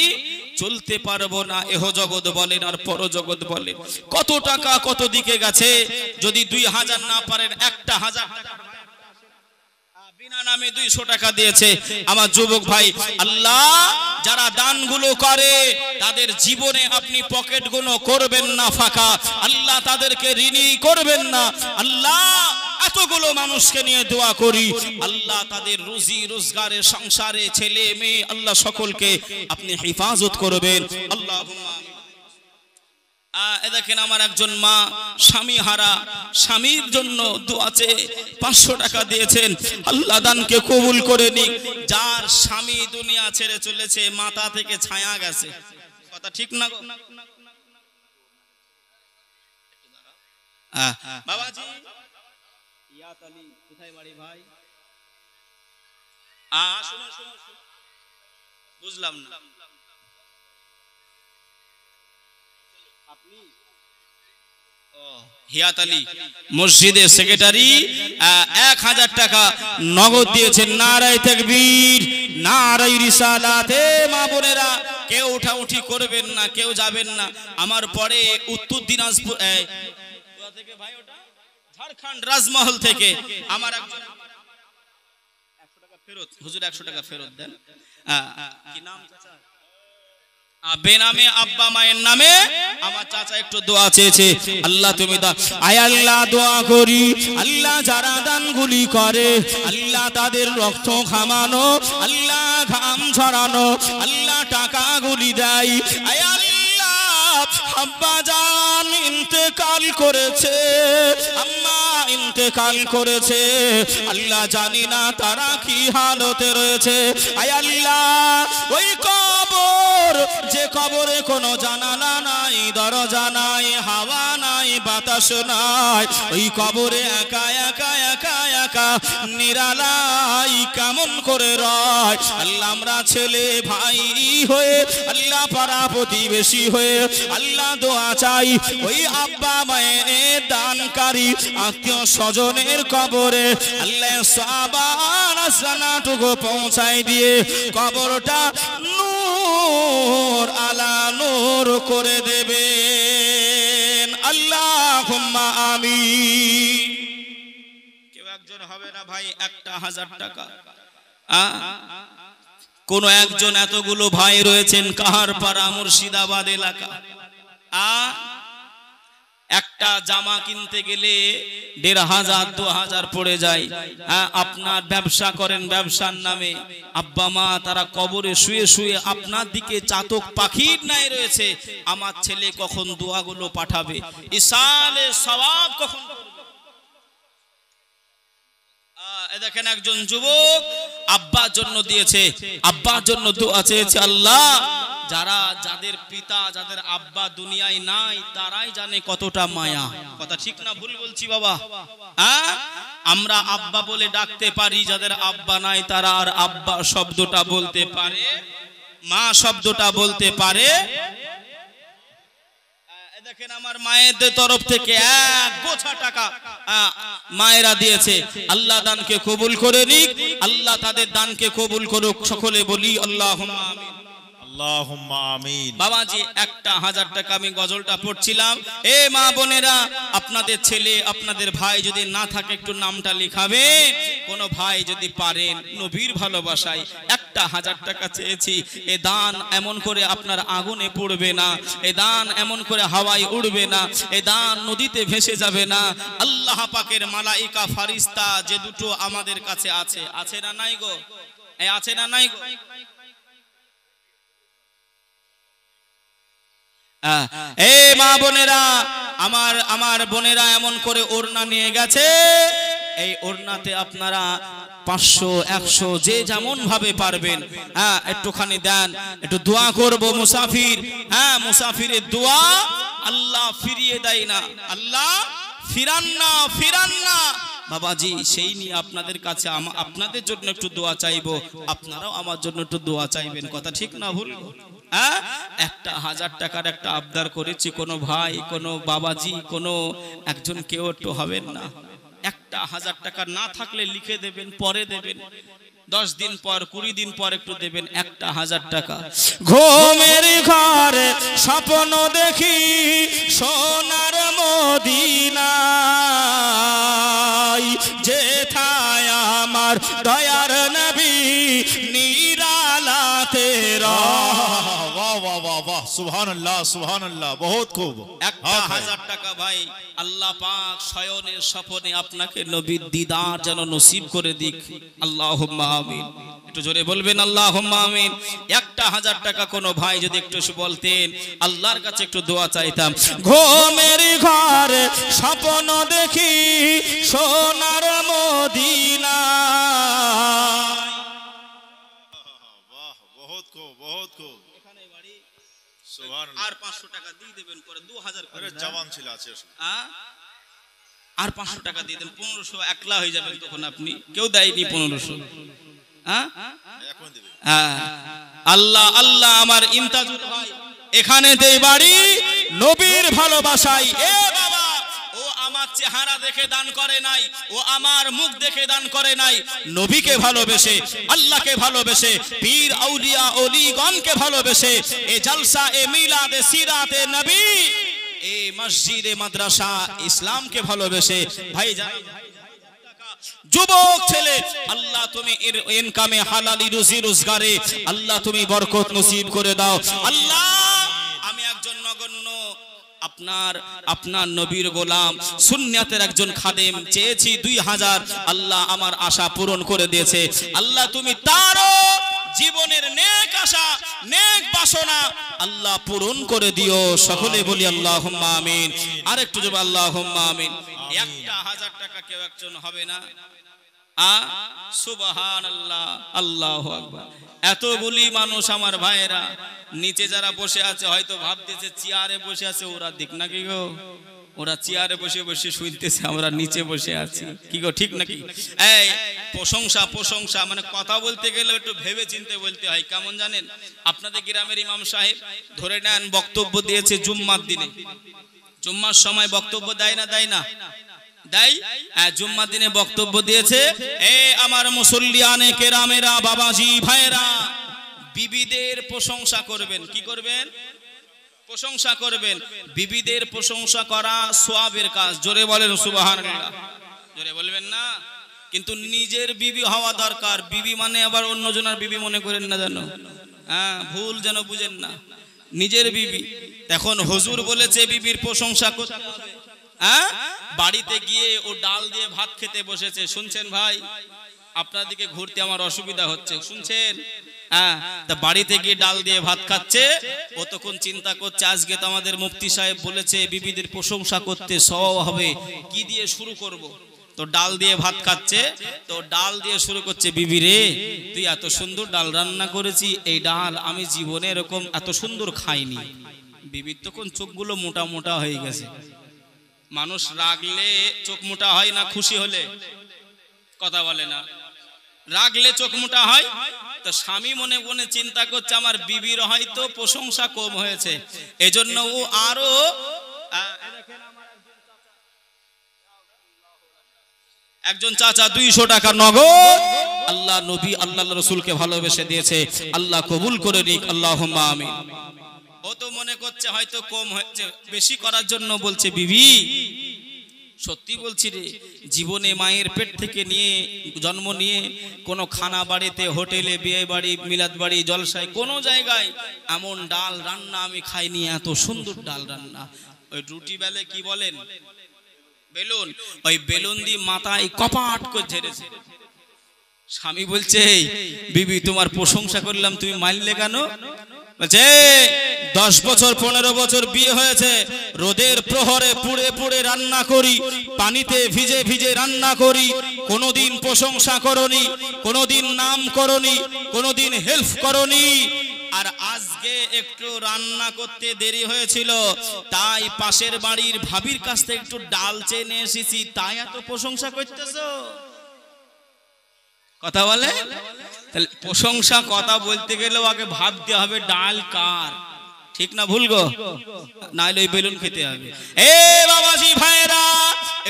চলতে পারবো না, এহ জগৎ বলেন আর পর জগৎ বলেন। কত টাকা কত দিকে গেছে, যদি 2000 না পারেন 1000 টাকা বিনা নামে 200 টাকা দিয়েছে। আমার যুবক ভাই, আল্লাহ যারা দানগুলো করে তাদের জীবনে আপনি পকেটগুলো করবেন না ফাঁকা, আল্লাহ তাদেরকে ঋণী করবেন না। আল্লাহ এতগুলো মানুষকে নিয়ে দোয়া করি, আল্লাহ তাদের রুজি রোজগারে সংসারে ছেলে মেয়ে আল্লাহ সকলকে আপনি হেফাজত করবেন। আল্লাহুম্মা আমিন। দেখেন আমার একজন মা স্বামী হারা, স্বামীর জন্য দোয়াতে 500 টাকা দিয়েছেন, আল্লাহ দানকে কবুল করে নিক। যার স্বামী দুনিয়া ছেড়ে চলেছে, মাথা থেকে ছায়া গেছে, কথা ঠিক না গো বাবাজি? ইয়াত আলী কোথায় বাড়ি ভাই? শুনো শুনো, বুঝলাম না হিয়াত আলী মসজিদের সেক্রেটারি 1000 টাকা নগদ দিয়েছেন। নারায়ে তাকবীর, নারায়ে রিসালাতে। মা বোনেরা কেউ উঠাউঠি করবেন না, কেউ যাবেন না। আমার পরে উত্তর দিনাজপুর থেকে ভাই, ওটা ঝাড়খণ্ড রাজমহল থেকে আমার 100 টাকা ফেরত, হুজুর 100 টাকা ফেরত দেন। কি নাম চাচা? বেনামে আব্বা মায়ের নামে আমার চাচা একটু দোয়া চেয়েছে। আল্লাহ তুমি দাও। আয় আল্লাহ দোয়া করি, আল্লাহ যারা দানগুলি করে আল্লাহ তাদের রক্ত ঘামানো, আল্লাহ ঘাম ঝরানো, আল্লাহ টাকাগুলি দেয়। আয় আল্লাহ আব্বা জান ইন্তেকাল করেছে, আম্মা ইন্তেকাল করেছে, আল্লাহ জানি না তারা কি হালতে রয়েছে। আয় আল্লাহ ওই কবর, যে কবরে কোনো জানালা নাই, দরজা নাই, হাওয়া নাই, বাতাস নাই, ওই কবরে একা একা একা একা নিরালাই কেমন করে রয়। আল্লাহ আমরা ছেলে ভাই হয়ে, আল্লাহ পাড়া প্রতিবেশী হয়ে আল্লাহ দোয়া চাই, ওই আব্বা মায়ের দানকারী আত্মীয় স্বজনের কবরে আল্লাহ সওয়াব জান্নাতটুকু পৌঁছায় দিয়ে কবরটা নূর আলা নূর করে দেবেন। আল্লাহুম্মা আমিন। কেউ একজন হবে না ভাই 1000 টাকা? কোন একজন, এতগুলো ভাই রয়েছেন কাহারপাড়া মুর্শিদাবাদ এলাকা, একটা জামা কিনতে গেলে 1500 2000 পড়ে যায়। হ্যাঁ, আপনার ব্যবসা করেন, ব্যবসার নামে আব্বা মা তারা কবরে শুয়ে শুয়ে আপনার দিকে চাতক পাখির ন্যায় রয়েছে। আমার ছেলে কখন দোয়াগুলো পাঠাবে, ইসালে সওয়াব কখন করবে। দেখেন একজন যুবক আব্বার জন্য দিয়েছে, আব্বার জন্য দোয়া চেয়েছে। আল্লাহ, যাদের পিতা যাদের আব্বা দুনিয়ায় নাই তারাই জানে কতটা মায়া। কথা ঠিক না ভুল বলছি বাবা? হ্যাঁ, আমরা আব্বা বলে ডাকতে পারি, যাদের আব্বা নাই তারা আর আব্বা শব্দটা বলতে পারে, মা শব্দটা বলতে পারে। দেখেন আমার মায়ের তরফ থেকে 1 গোছা টাকা মায়েরা দিয়েছে। আল্লাহ দানকে কবুল করে নিক, আল্লাহ তাদের দানকে কবুল করুক। সকলে বলি আল্লাহুম্মা আমিন। আল্লাহুম্মা আমিন। বাবাজি 1000 টাকা আমি গজলটা পড়ছিলাম। এ মা বোনেরা, আপনাদের ছেলে আপনাদের ভাই যদি না থাকে একটু নামটা লিখাবে। কোন ভাই যদি পারেন নবীর ভালোবাসায় 1000 টাকা চেয়েছি। এ দান এমন করে আপনার আগুনে পড়বে না, এ দান এমন করে হাওয়ায় উড়বে না, এ দান নদীতে ভেসে যাবে না। আল্লাহ পাকের মালাইকা ফারিস্তা যে দুটো আমাদের কাছে আছে, আছে না নাই গো? আছে না নাই গো? এই মা বোনেরা, আমার বোনেরা এমন করে ওড়না নিয়ে গেছে। এই ওড়নাতে আপনারা 500 100 যে যেমন ভাবে পারবেন, হ্যাঁ একটুখানি দেন। একটু দোয়া করব মুসাফির। হ্যাঁ, মুসাফিরের দোয়া আল্লাহ ফিরিয়ে দেয় না, আল্লাহ ফিরান না, ফিরান না। বাবাজি সেই নিয়ে আপনাদের কাছে আপনাদের জন্য একটু দোয়া চাইবো, আপনারাও আমার জন্য একটু দোয়া চাইবেন। কথা ঠিক না ভুল? হ্যাঁ, 1000 টাকার একটা আবদার করেছি। কোনো ভাই, কোনো বাবাজি, কোনো একজন কেউ একটু হবেন না? 1000 টাকা না থাকলে লিখে দেবেন, পরে দেবেন, 10 দিন পর 20 দিন পর একটু দেবেন। 1000 টাকা। ঘুমের ঘরে স্বপ্ন দেখি সোনার মদিনায়, যেথায় আমার দয়ার নবী নিরালাতে वाह वाह वाह वाह, सुभान अल्लाह, सुभान अल्लाह, बहुत खूब। 1000 টাকা ভাই, আল্লাহ পাক শয়নের স্বপ্নে আপনাকে নবীর দিদার যেন নসিব করে দিক। আল্লাহুম্মা আমিন। একটু জোরে বলবেন আল্লাহুম্মা আমিন। 1000 টাকা কোনো ভাই যদি একটু বলতেন, আল্লাহর কাছে একটু দোয়া চাইতাম। ঘুমের ঘরে স্বপ্ন দেখি সোনার মদিনা। वाह, बहुत खूब, बहुत खूब। सुभान अल्लाह। আর 500 টাকা দিয়ে দেবেন, পরে 2000 করে। अरे जवान ছিলা আছে। আর 500 টাকা দিয়ে দেন, 1500 একলা হয়ে যাবেন তখন আপনি। কেউ দেয়নি 1500। হ্যাঁ, এখন দিবে। আল্লাহ আল্লাহ। আমার ইমতাজুল ভাই এখানেতেই বাড়ি, নবীর ভালোবাসায়। এ বাবা, ও আমার চেহারা দেখে দান করে নাই, ও আমার মুখ দেখে দান করে নাই, নবীকে ভালোবেসে, আল্লাহকে ভালোবেসে, পীর আউলিয়া ওলিগণকে ভালোবেসে, এ জলসা, এ মিলাদ, এ সিরাত, এ নবী, এ মসজিদ, এ মাদ্রাসা, ইসলামকে ভালোবেসে। ভাই যান, যুবক ছেলে, আল্লাহ তুমি এর ইনকামে হালালি রুজি রোজগারে আল্লাহ তুমি বরকত নসিব করে দাও। আল্লাহ আমি একজন নগণ্য আপনার নবীর গোলাম, সুন্নাতের একজন খাদেম, চেয়েছি 2000, আল্লাহ আমার আশা পূরণ করে দিয়েছে। আল্লাহ তুমি তারও জীবনের নেক আশা, নেক বাসনা আল্লাহ পূরণ করে দিও। সকলে বলি আল্লাহুম্মা আমিন। আরেকটু জোরে আল্লাহুম্মা আমিন। 1000 টাকা কেউ একজন হবে না? সুবহানাল্লাহ, আল্লাহু আকবার। এতগুলি মানুষ আমার ভাইয়েরা, নিচে যারা বসে আছে হয়তো ভাবতেছে চেয়ারে বসে আছে ওরা, দিক নাকি গো? ওরা চেয়ারে বসে বসে শুনতেছে, আমরা নিচে বসে আছি। কি গো, ঠিক নাকি? এই প্রশংসা, প্রশংসা মানে কথা বলতে গেলে একটু ভেবে চিন্তে বলতে হয়। কেমন জানেন? আপনাদের গ্রামের ইমাম সাহেব ধরে নেন বক্তব্য দিয়েছে জুম্মার দিনে। জুম্মার সময় বক্তব্য দেয় না, দেয় না? দেয়। জুম্মার দিনে বক্তব্য দিয়েছে। এ আমার মুসল্লিয়ানে কেরামেরা, বাবাজি ভাইয়েরা, বিবিদের প্রশংসা করবেন। কি করবেন? প্রশংসা করবেন। বিবিদের প্রশংসা করা সওয়াবের কাজ। জোরে বলেন সুবহানাল্লাহ। জোরে বলবেন না? কিন্তু নিজের বিবি হওয়া দরকার। বিবি মানে আবার অন্যজনের বিবি মনে করেন না, জানো? হ্যাঁ, ভুল যেন বুঝেন না। নিজের বিবি, এখন হুজুর বলেছে বিবির প্রশংসা করতে হবে। হ্যাঁ, বাড়িতে গিয়ে ও ডাল দিয়ে ভাত খেতে বসেছে। শুনছেন ভাই, আপনার দিকে ঘুরতে আমার অসুবিধা হচ্ছে, শুনছেন? হ্যাঁ, তা বাড়িতে গিয়ে ডাল দিয়ে ভাত খাচ্ছে। ও তখন চিন্তা করছে আজকে তো আমাদের মুফতি সাহেব বলেছে বিবিদের প্রশংসা করতে, সওয়াব হবে, কি দিয়ে শুরু করব? তো ডাল দিয়ে ভাত খাচ্ছে, তো ডাল দিয়ে শুরু করছে, বিবি রে তুই এত সুন্দর ডাল রান্না করেছি, এই ডাল আমি জীবনে এরকম এত সুন্দর খাইনি। বিবির তখন চোখগুলো মোটা মোটা হয়ে গেছে। মানুষ রাগলে চোখ মোটা হয় না, খুশি হলে? কথা বলে না, রাগলে চোখ মোটা হয়। তো স্বামী মনে মনে চিন্তা করছে আমার বিবির হয়তো প্রশংসা কম হয়েছে, এজন্য ও আরো একজন চাচা 200 টাকা নগদ আল্লাহ নবী আল্লাহ রসুলকে ভালোবেসে দিয়েছে, আল্লাহ কবুল করে নিক, আল্লাহুম্মা আমিন। ও তো মনে করছে হয়তো কম হয়েছে, বেশি করার জন্য বলছে বিবি সত্যি বলছি রে, জীবনে মায়ের পেট থেকে নিয়ে জন্ম নিয়ে কোনো খানা বাড়িতে, হোটেলে, বিয়ে বাড়ি, মিলাদ বাড়ি, জলসায়, কোনো জায়গায় এমন ডাল রান্না আমি খাইনি, এত সুন্দর ডাল রান্না। ওই রুটি বেলে কি বলেন, বেলুন, ওই বেলুন দিয়ে মাথায় কপাট করে ঝেড়েছে। স্বামী বলছে বিবি তোমার প্রশংসা করলাম, তুমি মানলে কেন? বলছে 10 বছর 15 বছর বিয়ে হয়েছে, রোদের প্রহরে পুড়ে পুড়ে রান্না করি, পানিতে ভিজে ভিজে রান্না করি, কোনোদিন প্রশংসা করনি, কোনোদিন নাম করনি, কোনোদিন হেল্প করনি। আর আজকে একটু রান্না করতে দেরি হয়েছিল, তাই পাশের বাড়ির ভাবির কাছ থেকে একটু ডাল চেয়ে নিয়ে এসেছি, তাই এত প্রশংসা করতেছো? কথা বলে? তাহলে প্রশংসা কথা বলতে গেলেও আগে ভাবতে হবে ডাল কার, ঠিক না ভুল গো? নাইলে ওই বেলুন খেতে হবে। এ বাবাজি ভাইরা,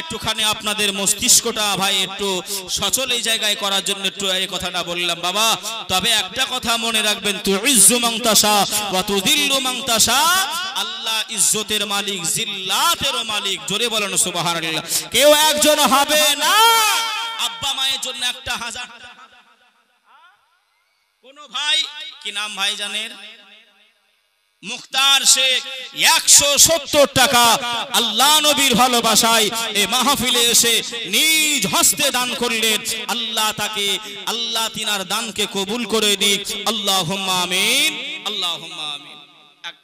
একটুখানি আপনাদের মস্তিষ্কটা ভাই একটু সচল এই জায়গায় করার জন্য একটু এই কথাটা বললাম বাবা। তবে একটা কথা মনে রাখবেন, তুইজ্জু মান তাশা ওয়া তুযিল্লু মান তাশা, আল্লাহ ইজ্জতের মালিক, জিল্লাতেরও মালিক। জোরে বলেন সুবহানাল্লাহ। কেউ একজন হবে না আব্বা মায়ের জন্য 1000 টাকা। কোন ভাই, কি নাম ভাই জানেন? মুখতার শেখ 170 টাকা আল্লাহ নবীর ভালোবাসায় এই মাহফিলে এসে নিজ হস্তে দান করলেন। আল্লাহ তাকে, আল্লাহ তিনার দানকে কবুল করে নিক, আল্লাহুম্মা আমিন, আল্লাহুম্মা আমিন।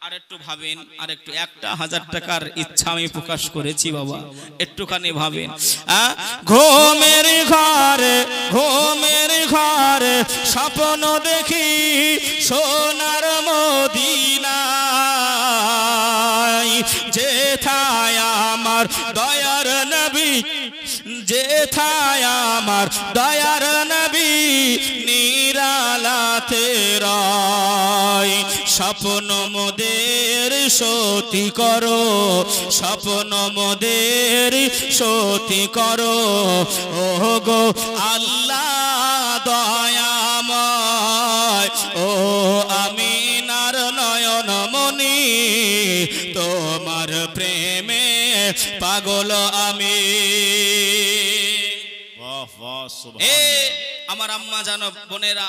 আরেকটু ভাবেন, আরেকটু 1000 টাকার ইচ্ছা আমি প্রকাশ করেছি বাবা, একটুখানি ভাবেন। ঘুমের ঘরে, ঘুমের ঘরে স্বপ্ন দেখি সোনার মদিনায়, যেথায় আমার দয়ার নবী, যেথায় আমার দয়ার নবী নিরালাতে রয়। স্বপ্ন মোদের সতী করো, স্বপ্ন মোদের সতী করো, ও গো আল্লাহ দয়াময়, ও আমিনার নয়ন মনি, তোমার প্রেমে পাগল আমি। वाह वाह এ सुभान আমার আম্মা জানো বোনেরা,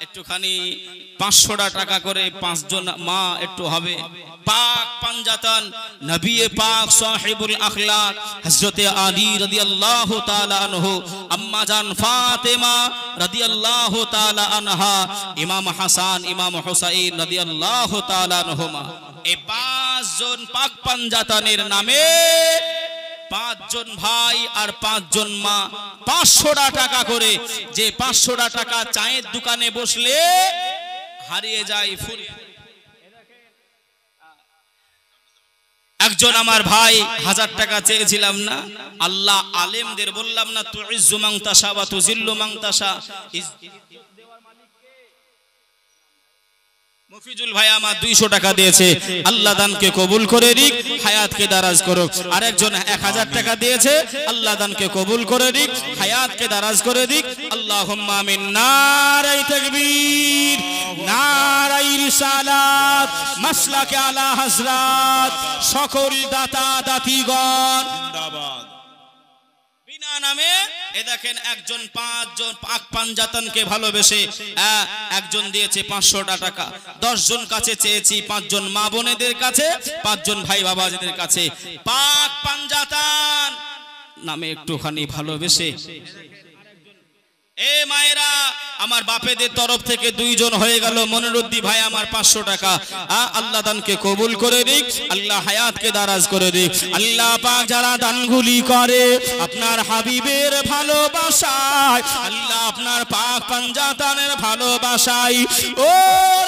একটুখানি 500 টাকা করে 5 জন মা একটু হবে। পাক পাঞ্জাতন নবী পাক সাহিবুল আখলাক হযরতে আলী রাদিয়াল্লাহু তাআলা আনহু, আম্মা জান ফাতেমা রাদিয়াল্লাহু তাআলা আনহা, ইমাম হাসান, ইমাম হুসাইন রাদিয়াল্লাহু তাআলা আনহুমা, এই 5 জন পাক পাঞ্জাতনের নামে 5 জন ভাই আর 5 জন মা 500 টাকা করে, যে 500 টাকা চায়ের দোকানে বসলে হারিয়ে যায় ফুল। একজন আমার ভাই 1000 টাকা চেয়েছিলাম না, আল্লাহ আলেমদের বললাম না, তুইজ্জু মান তাশা ওয়া তুযিল্লু মান তাশা। মফিজুল ভাই আমার 200 টাকা দিয়েছে, আল্লাহ দানকে কবুল করে নিক, হায়াতকে দারাজ করুক। আরেকজন 1000 টাকা দিয়েছে, আল্লাহ দানকে কবুল করে নিক, হায়াতকে দারাজ করে দিক, আল্লাহুম্মা আমিন। নারায়ে তাকবীর, নারায়ে রিসালাত, মাসলাকে আলা হযরত, সকল দাতা দাতিগণ जिंदाबाद। বিনা নামে এ দেখেন একজন 5 জন পাক পাঞ্জাতনকে ভালোবেসে একজন দিয়েছে 500 টাকা। 10 জন কাছে চেয়েছি, 5 জন মা বোনেদের কাছে, 5 জন ভাই বাবাজিদের কাছে পাক পাঞ্জাতন নামে একটুখানি ভালোবেসে। এ মায়েরা, আমার বাপেদের তরফ থেকে 2 জন হয়ে গেল। মনিরুদ্দি ভাই আমার 500 টাকা। আল্লাহ দানকে কবুল করে দিক, আল্লাহ হায়াতকে দারাজ করে দিক। আল্লাহ পাক যারা দানগুলি করে আপনার হাবিবের ভালোবাসায়, আল্লাহ আপনার পাক পাঞ্জাতনের ভালোবাসায়, ও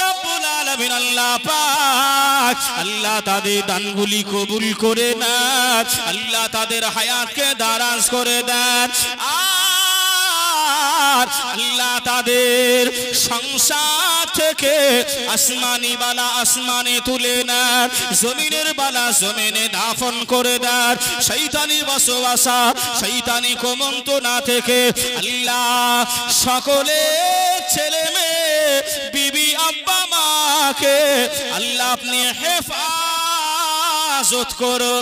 রব্বুল আলামিন আল্লাহ পাক আল্লাহ তাদের দানগুলি কবুল করে নেন, আল্লাহ তাদের হায়াতকে দারাজ করে দেন। আল্লাহ তাদের সংসার থেকে আসমানি বালা আসমানে তুলে নেন, জমিনের বালা জমিনে দাফন করে দেন। শয়তানি বসবাসা, শয়তানি কুমন্ত্রণা থেকে আল্লাহ সকলে ছেলে মেয়ে বিবি আব্বা মাকে আল্লাহ আপনি হেফাজত করবেন।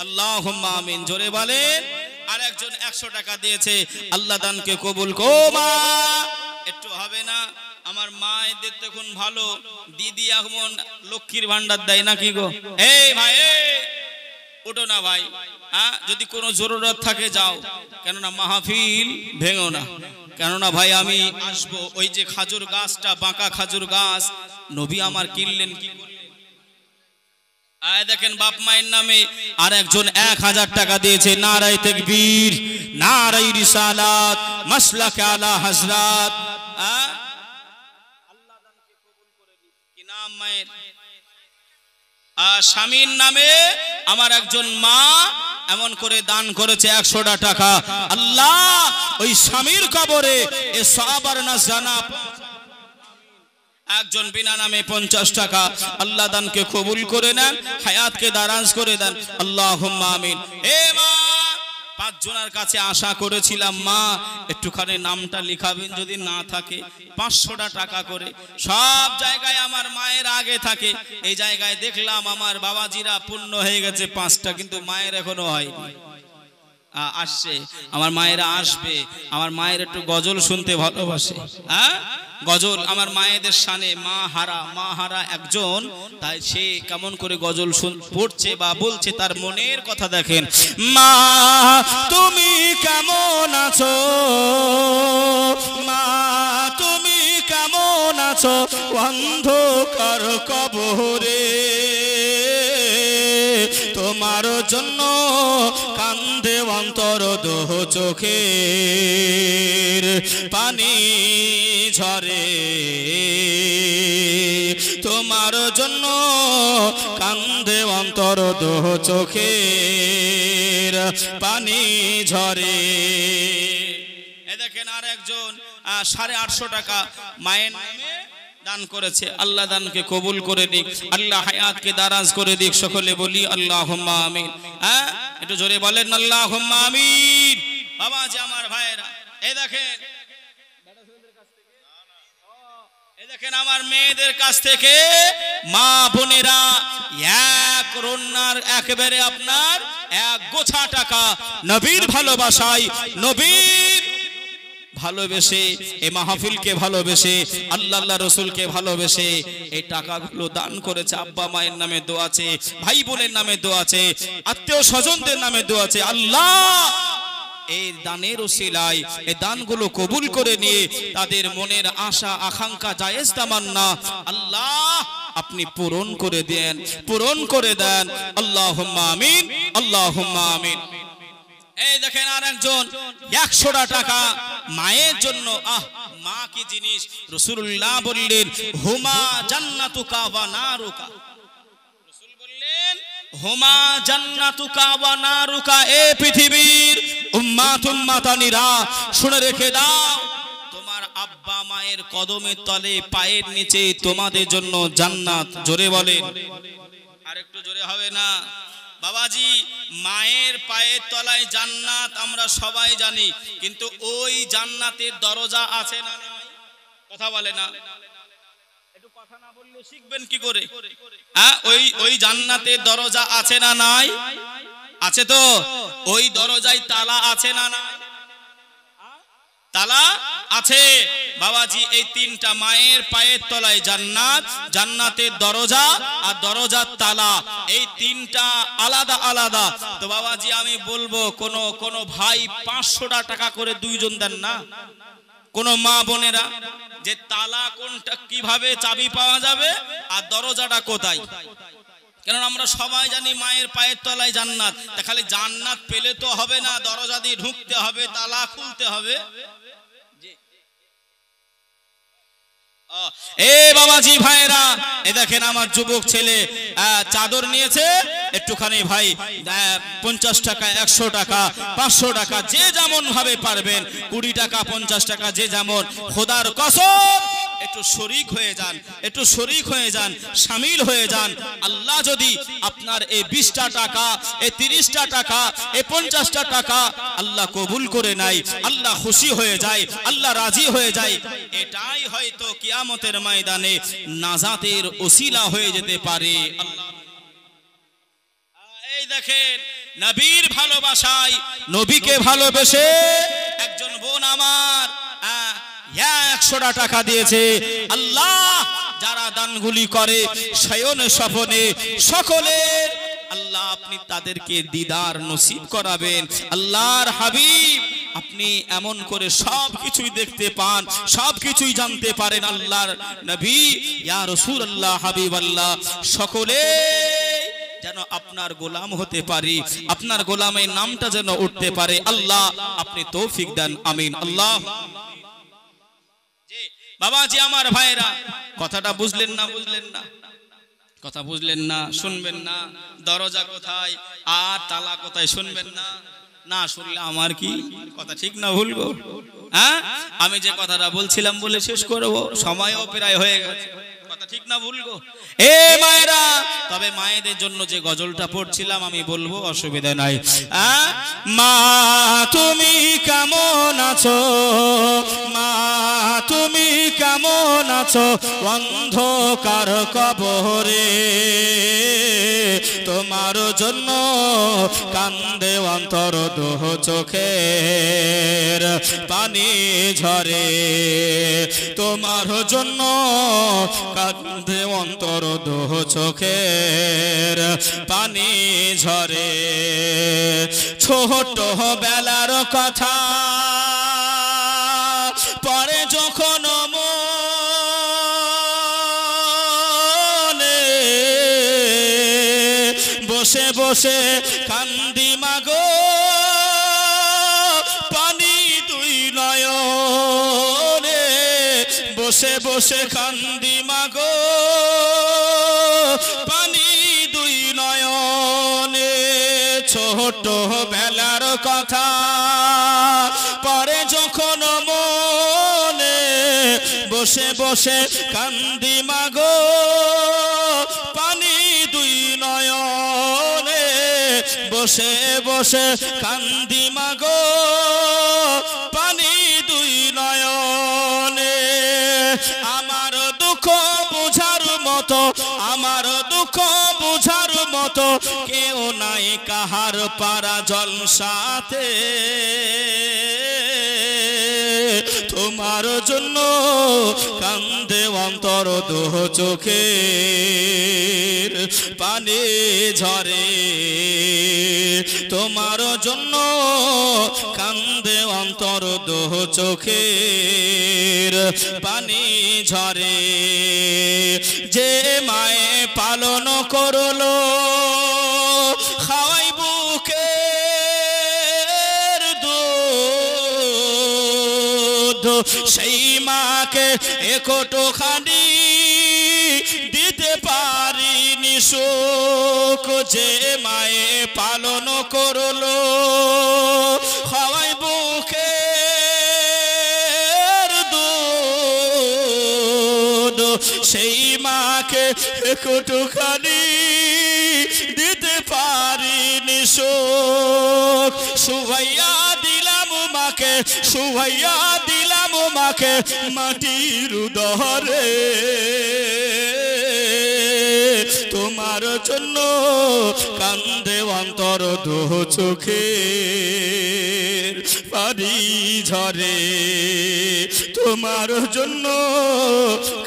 আল্লাহুম্মা আমিন। জোরে বলেন। আর একজন 100 টাকা দিয়েছে, আল্লাহ দানকে কবুল মা একটু হবে না। আমার মায়েদের তখন ভালো, দিদি এখন লক্ষ্মীর ভান্ডার দেয় নাকি গো? এই ভাই ওঠো না ভাই, যদি কোনো জরুরত থাকে যাও, কেননা মাহফিল ভেঙো না। কেননা ভাই আমি আসবো। ওই যে খাজুর গাছটা, বাঁকা খাজুর গাছ নবী আমার কিনলেন কি করলেন? দেখেন বাপ মায়ের নামে আর একজন 1000 টাকা দিয়েছে। নারায়ে তাকবীর, নারায়ে রিসালাত, মাসলাকে আলা হযরত। আল্লাহ দানকে কবুল করে দিন। কি নাম মায়ের? স্বামীর নামে আমার একজন মা এমন করে দান করেছে 100 টাকা। আল্লাহ ওই স্বামীর কবরে এ সওয়াবার না জানা। একজন বিনা নামে 50 টাকা। আল্লাহ দানকে কবুল করে নেন, হায়াতকে দারাজ করে দেন। আল্লাহুম্মা আমিন। এ মা, 5 জনের কাছে আশা করেছিলাম মা একটুখানি নামটা লিখাবেন, যদি না থাকে 500 টাকা করে। সব জায়গায় আমার মায়ের আগে থাকে, এই জায়গায় দেখলাম আমার বাবাজিরা পূর্ণ হয়ে গেছে 5টা, কিন্তু মায়ের এখনো হয়নি। আসছে আমার মায়েরা, আসবে। আমার মায়ের একটু গজল শুনতে ভালোবাসে। গজল আমার মায়েদের শানে। মা হারা একজন, তাই সে কেমন করে গজল পড়ছে বা বলছে তার মনের কথা দেখেন। মা তুমি কেমন আছো, মা তুমি কেমন আছো, অন্ধকার কবরে তোমার জন্য কান্দে অন্তর দোহ চোখের পানি ঝরে, তোমার জন্য কান্দে অন্তর দোহ চোখের পানি ঝরে। এ দেখেন আর একজন 850 টাকা মায়ের নামে দান করেছে। আল্লাহ দানকে কবুল করে দিক, আল্লাহ হায়াতকে দারাজ করে দিক। সকলে বলি আল্লাহুম্মা আমিন। একটু জোরে বলেন আল্লাহুম্মা আমিন। বাবাজি আমার ভাইরা, এই দেখেন আমার মেয়েদের কাছ থেকে মা বোনেরা এক রন্নার একেবারে আপনার 1 গোছা টাকা নবীর ভালোবাসায়, নবীর ভালোবেসে, এই মাহফিলকে ভালোবেসে, আল্লাহ রাসূলকে ভালোবেসে এই টাকাগুলো দান করেছে। আব্বা মায়ের নামে দোয়া আছে, ভাই বোনের নামে দোয়া আছে, আত্মীয় স্বজনদের নামে দোয়া আছে। আল্লাহ এই দানের ওসিলায় এই দানগুলো কবুল করে নিয়ে তাদের মনের আশা আকাঙ্ক্ষা জায়েজ তামান্না আল্লাহ আপনি পূরণ করে দেন, পূরণ করে দেন। আল্লাহুম্মা আমিন, আল্লাহুম্মা আমিন। এই দেখেন আর একজন 100 টাকা মায়ের জন্য। মা কি জিনিস! রাসূলুল্লাহ বললেন হুমা জান্নাতুকা ওয়া নারুকা। রাসূল বললেন হুমা জান্নাতুকা ওয়া নারুকা। এ পৃথিবীর উম্মাতানিরা শুনে রেখে দাও, তোমার আব্বা মায়ের কদমের তলে পায়ের নিচে তোমাদের জন্য জান্নাত। জোরে বলেন, আরেকটু জোরে হবে না? বাবাজি মায়ের পায়ের তলায় জান্নাত আমরা সবাই জানি, কিন্তু ওই জান্নাতের দরজা আছে না? কথা বলে না? একটু কথা না বললে শিখবেন কি করে? ওই জান্নাতের দরজা আছে না নাই? আছে তো? ওই দরজায় তালা আছে না না? তালা আছে বাবাজি। এই তিনটা মায়ের পায়ের তলায় জান্নাত, জান্নাতের দরজা আর দরজার তালা, এই তিনটা আলাদা আলাদা। তো বাবাজি আমি বলবো কোন ভাই 500 টাকা করে দুইজন দেন না? কোন মা বোনেরা যে তালা কোনটা, কিভাবে চাবি পাওয়া যাবে আর দরজাটা কোথায়? কেন আমরা সবাই জানি মায়ের পায়ের তলায় জান্নাত। তা খালি জান্নাত পেলে তো হবে না, দরজা দিয়ে ঢুকতে হবে, তালা খুলতে হবে। এ বাবাজি ভাইরা, এ দেখেন আমার যুবক ছেলে চাদর নিয়েছে, একটুখানি ভাই 50 টাকা, 100 টাকা, 500 টাকা, যে যেমন ভাবে পারবেন, 20 টাকা, 50 টাকা, যে যেমন। খোদার কসম একটু শরীক হয়ে যান, একটু শরীক হয়ে যান, শামিল হয়ে যান। আল্লাহ যদি আপনার এই 20টা টাকা, এই 30টা টাকা, এই 50টা টাকা আল্লাহ কবুল করে নাই, আল্লাহ খুশি হয়ে যায়, আল্লাহ রাজি হয়ে যায়, এটাই হয়তো কিয়ামতের ময়দানে নাজাতের ওসিলা হয়ে যেতে পারে। আল্লাহ এই দেখেন নবীর ভালোবাসায়, নবীকে ভালোবেসে একজন বোন আমার 100 টাকা দিয়েছে। আল্লাহ যারা দানগুলি করে শয়নে স্বপনে সকলের আল্লাহ আপনি তাদেরকে দিদার নসিব করাবেন। আল্লাহর হাবিব আপনি এমন করে সব কিছুই দেখতে পান, সব কিছুই জানতে পারেন। আল্লাহর নবী ইয়া রাসূলুল্লাহ, হাবিবাল্লাহ, সকলে যেন আপনার গোলাম হতে পারি, আপনার গোলামের নামটা যেন উঠতে পারে। আল্লাহ আপনি তৌফিক দেন, আমিন। আল্লাহ বাবাজি আমার ভাইরা, কথাটা বুঝলেন না? বুঝলেন না? কথা বুঝলেন না? শুনবেন না? দরজা কোথায় আর তালা কোথায় শুনবেন না? না শুনলে আমার কি কথা ঠিক না ভুল গো? হ্যাঁ, আমি যে কথাটা বলছিলাম বলে শেষ করবো, সময়ও প্রায় হয়ে গেছে, কথা ঠিক না ভুল গো? এ মায়েরা, তবে মায়েদের জন্য যে গজলটা পড়ছিলাম আমি বলবো, অসুবিধা নাই। মা তুমি কেমন আছো, মা তুমি কেমন আছো, অন্ধকার কবরে তোমার জন্য কান্দে অন্তর দোহ চোখের পানি ঝরে, তোমার জন্য কান্দে অন্তর দোহ চোখের পানি ঝরে। ছোট বেলার কথা পরে যখন মনে বসে বসে কান্দি মাগো, পানি দুই নয়নে বসে বসে কান্দি মাগো, পানি দুই নয়নে। ছোট বেলার কথা পরে যখন মনে বসে বসে কান্দি মাগো, পানি দুই নয়নে বসে বসে কান্দি মাগো, পানি দুই নয়নে। আমার দুঃখ বুঝার মতো, আমার দুঃখ বুঝার মতো কেউ নাই কাহার পারা জলসাতে, তোমার জন্য কান্দে অন্তর দোহ চোখের পানি ঝরে, তোমার জন্য কান্দে অন্তর দোহ চোখের পানি ঝরে। যে মায়ে পালন করলো খাওয়াই বুকের দুধ, সেই মাকে একটুখানি দিতে পারিনি সুখ। যে মায়ে পালন করলো খাওয়াই বুকের দুধ, সেই মাকে একটুখানি দিতে পারিনি সুখ। শুভাইয়া দিলাম মাকে, শুভাইয়া দিলাম মাকে মাটির উদরে, তোমার জন্য কান্দে অন্তর দু চোখের পানি ঝরে তোমার জন্য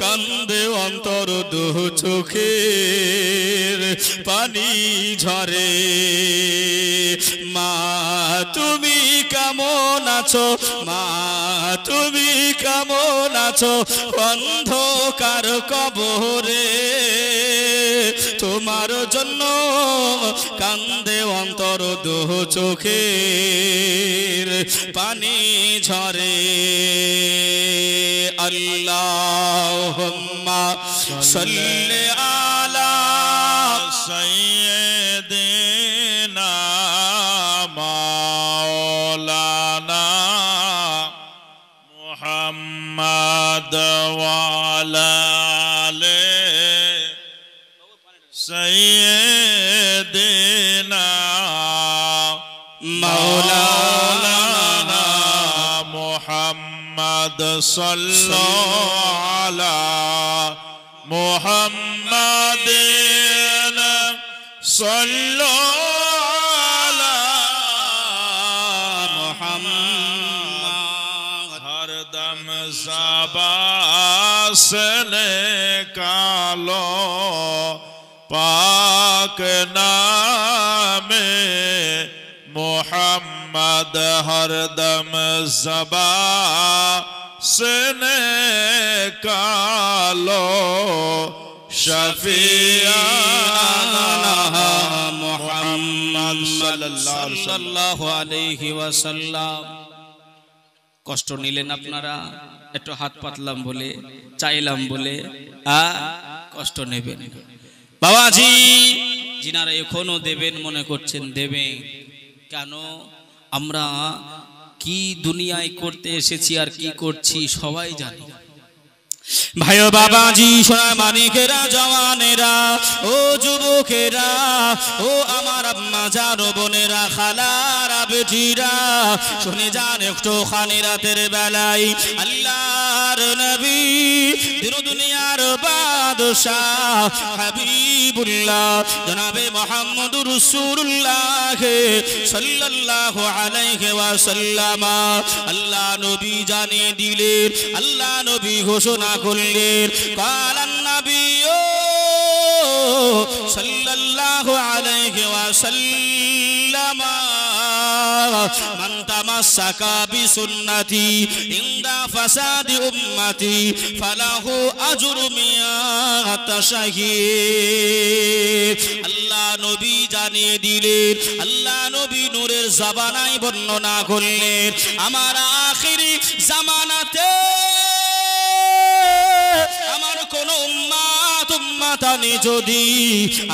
কান্দে অন্তর দু চোখের পানি ঝরে মা তুমি কেমন আছো মা তুমি কেমন আছো অন্ধকার কবরে তোমার জন্য কান্দে অন্তর দু চোখের পানি ঝরে আল্লাহুম্মা সাল্লি আলা সাইয়্যিদিনা মাওলানা মুহাম্মদ ওয়া আলা আলি সাইয়্যিদিনা মাওলানা মুহাম্মদ সাল্লাল্লাহু আলা মুহাম্মাদিন সাল্লাল্লাহু আলা মুহাম্মদ হরদম ज़बान से निकालो पाक नामे मुहम्मद हरदम ज़बान से निकालो शफीआना मुहम्मद সাল্লাল্লাহু আলাইহি ওয়াসাল্লাম। কষ্ট নিলেন আপনারা, একটু হাত পাতলাম বলে, চাইলাম বলে, কষ্ট নেবেন বাবাজি। যিনারা এখনো দেবেন মনে করছেন দেবেন, কেন আমরা কি দুনিয়ায় করতে এসেছি আর কি করছি সবাই জানি। ভাই বাবাজি সোনা মানিকেরা জওয়ানেরা ও যুবকেরা ও আমার আম্মা জান বোনেরা খালারা বেটিরা শুনে যান একটু খানি রাতের বেলায় আল্লাহর নবী দিন দুনিয়ার বাদশাহ হাবিবুল্লাহ জনাবে মুহাম্মদুর রাসূলুল্লাহ সাল্লাল্লাহু আলাইহি ওয়াসাল্লাম আল্লাহ নবী জানিয়ে দিলেন, আল্লাহ নবী ঘোষণা করলেন, কালান নবী সাল্লাল্লাহু আলাইহি ওয়াসাল্লাম মান তামাসসাকা বিসুন্নতি ইনদা ফাসাদি উম্মতি ফালাহু আজরু মিয়াত শাহীদ। আল্লাহ নবী জানিয়ে দিলেন, আল্লাহ নবী নূরের জবানায় বর্ণনা করলেন, আমার আখিরি জামানাতে আমার কোন উম্মাতানি যদি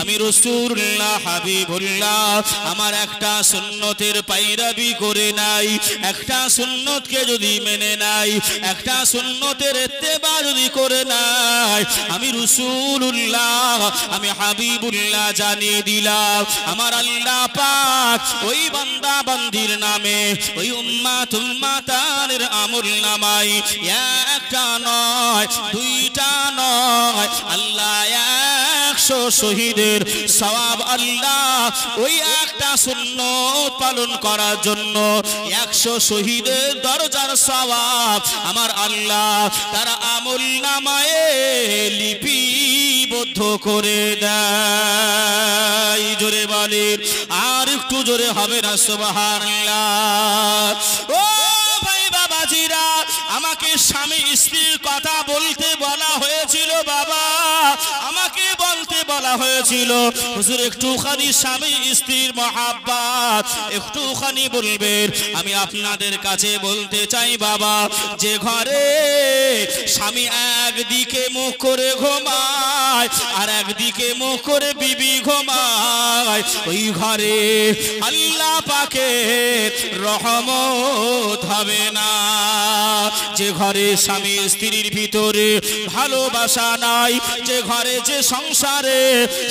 আমি রাসূলুল্লাহ হাবিবুল্লাহ আমার একটা সুন্নতের পায়রাবি করে নাই, একটা সুন্নতকে যদি মেনে নাই, একটা সুন্নতের ইত্তেবা যদি করে নাই, আমি রাসূলুল্লাহ আমি হাবিবুল্লাহ জানিয়ে দিলাম আমার আল্লাহ পাক ওই বান্দা বান্দির নামে ওই উম্মাতানের আমল নামায় একটা নয় দুইটা নয় আল্লাহ 100 শহীদের সওয়াব আল্লাহ ওই একটা সুন্নত পালন করার জন্য 100 শহীদের দরজার সওয়াব আমার আল্লাহ তার আমল নামায় লিপিবদ্ধ করে দেয়। জোরে বলেন, আর একটু জোরে হবে না সুবহানাল্লাহ। ও ভাই বাবাজিরা, আমাকে স্বামী স্ত্রীর কথা বলতে বলা হয়েছিল বাবা, আমাকে বলতে বলা হয়েছিল হুজুর একটুখানি স্বামী স্ত্রীর মহাব্বত একটুখানি বলবেন। আমি আপনাদের কাছে বলতে চাই বাবা, যে ঘরে স্বামী একদিকে মুখ করে ঘুমায় আর একদিকে মুখ করে বিবি ঘুমায়, ওই ঘরে আল্লাহ পাকের রহমত হবে না। যে ঘরে স্বামী স্ত্রীর ভিতরে ভালোবাসা নাই, যে ঘরে যে সংসারে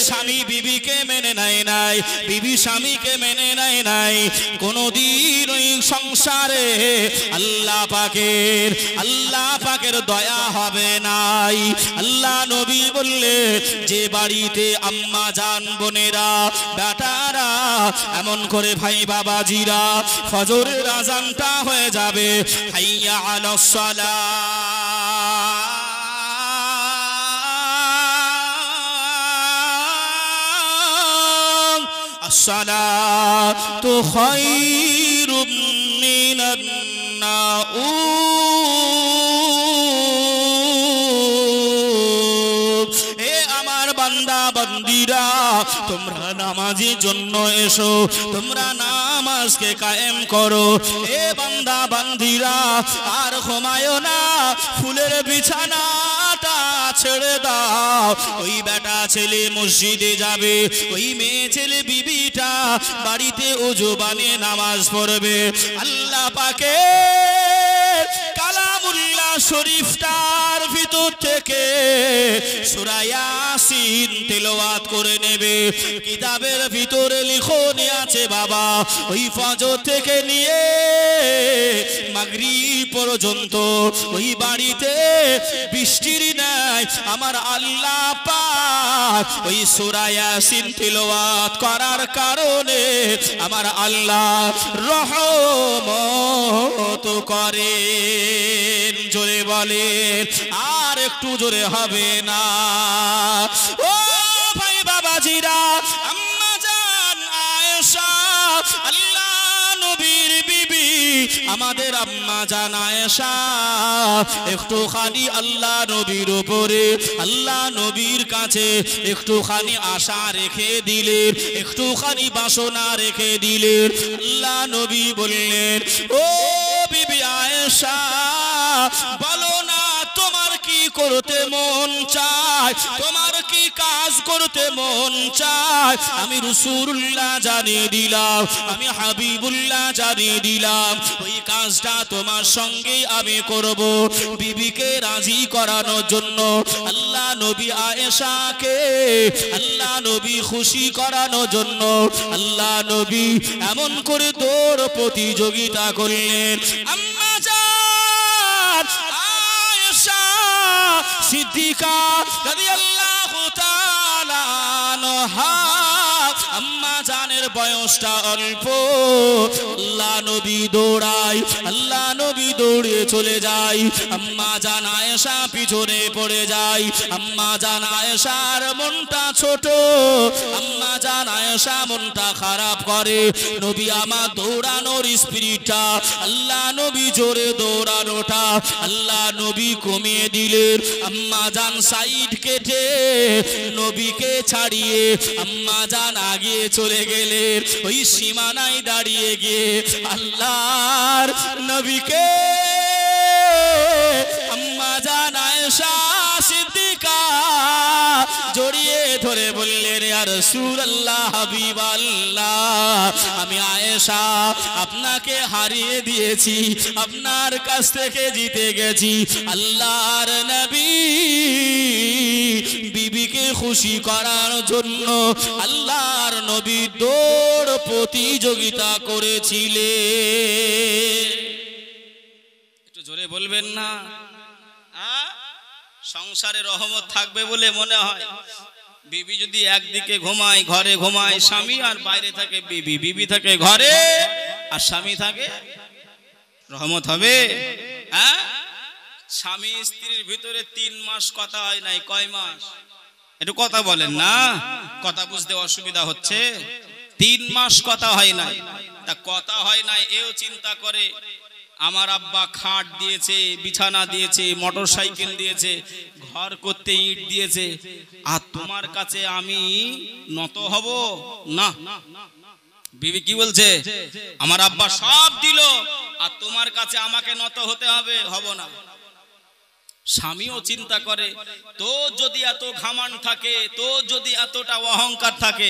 স্বামী বিবিকে মেনে নেয় নাই, বিবি স্বামীকে মেনে নেয় নাই, কোনদিন ওই সংসারে আল্লাহ পাকের দয়া হবে নাই। আল্লাহ নবী বললে যে বাড়িতে আম্মা জান বোনেরা বেটারা এমন করে ভাই বাবাজিরা ফজরের আজানটা হয়ে যাবে, হাইয়া আলাস সালাহ, আসসালাতু খায়রুম মিনান নাউম। এ আমার বান্দা বান্দিরা, তোমরা নামাজের জন্য এসো, তোমরা নামাজকে কায়েম করো। এ বান্দা বান্দিরা, আর ঘুমায় না, ফুলের বিছানাটা ছেড়ে দাও। ওই বেটা ছেলে মসজিদে যাবে, ওই মেয়ে ছেলে বিবিটা বাড়িতে ওযু বানিয়ে নামাজ পড়বে। আল্লাহ পাকের কালামুল্লাহ শরীফটার ভিতর থেকে সূরা ইয়াসিন তেলাওয়াত করে নেবে। কিতাবের ভিতরে লিখনি আছে বাবা, ওই ফজর থেকে নিয়ে মাগরিব পর্যন্ত ওই বাড়িতে বৃষ্টির নাই, আমার আল্লাহ পাক ওই সূরা ইয়াসিন তেলাওয়াত করার কারণে আমার আল্লাহ রহমত করেন। জোরে বলেন, আর একটু জোরে হবে না? ও ভাই বাবাজিরা, আম্মা জান আয়েশা আল্লাহ নবীর বিবি, আমাদের আম্মা জান আয়েশা একটুখানি আল্লাহ নবীর উপরে, আল্লাহ নবীর কাছে একটুখানি আশা রেখে দিলেন, একটুখানি বাসনা রেখে দিলেন। আল্লাহ নবী বললেন, ও বিবি আয়েশা, বলো না তোমার কি করতে মন চায়, তোমার কি কাজ করতে মন চায়? আমি রাসূলুল্লাহ জানিয়ে দিলাম, আমি হাবিবুল্লাহ জানিয়ে দিলাম, ওই কাজটা তোমার সঙ্গে আমি করব। বিবিকে রাজি করানোর জন্য আল্লাহ নবী আয়েশাকে আল্লাহ নবী খুশি করানোর জন্য আল্লাহ নবী এমন করে দৌড় প্রতিযোগিতা করলেন। আম্মা জান আয়েশা সিদ্দিকা রাদিয়াল্লাহু তাআলা আনহা, আম্মা জানের বয়সটা অল্প, আল্লাহ নবী দৌড়ায়, আল্লাহ নবী দৌড়ে চলে যায়, আম্মা জান আয়েশা পিছনে পড়ে যায়। আম্মা জান আয়েশার মনটা ছোট, আম্মা জান আয়েশা মনটা খারাপ করে। নবী আমার দৌড়ানোর স্পিরিটটা, আল্লাহ নবী জোরে দৌড়ানোটা আল্লাহ নবী কমিয়ে দিলেন। আম্মা জান সাইড কেটে নবীকে ছাড়িয়ে আম্মা জান আগে চলে গেলেন। ওই সীমানায় দাঁড়িয়ে গিয়ে আল্লাহর নবীকে আম্মা জান আয়েশা সিদ্দিকা জড়িয়ে ধরে বললেন, ইয়া রাসূলুল্লাহ, হাবিবাল্লাহ, আমি আয়েশা আপনাকে হারিয়ে দিয়েছি, আপনার কাছ থেকে জিতে গেছি। আল্লাহর নবী বিবিকে খুশি করার জন্য আল্লাহর নবী দৌড় প্রতিযোগিতা করেছিলেন। একটু জোরে বলবেন না? সংসারে রহমত থাকবে বলে মনে হয়। বিবি যদি একদিকে ঘুমায়, ঘরে ঘুমায় স্বামী, আর বাইরে থাকে বিবি, বিবি থাকে ঘরে আর স্বামী থাকে, রহমত হবে? স্বামী স্ত্রীর ভিতরে 3 মাস কথা হয় নাই, কয় মাস? একটু কথা বলেন না, কথা বুঝতে অসুবিধা হচ্ছে। 3 মাস কথা হয় নাই। তা কথা হয় নাই এও চিন্তা করে, আমার আব্বা খাট দিয়েছে, বিছানা দিয়েছে, মোটর সাইকেল দিয়েছে, ঘর করতে ইট দিয়েছে, আর তোমার কাছে আমি নত হব না। বিবি কি বলছে? আমার আব্বা সব দিল আর তোমার কাছে আমাকে নত হতে হবে, হব না। স্বামীও চিন্তা করে, তো যদি এত ঘামান থাকে, তো যদি এতটা অহংকার থাকে,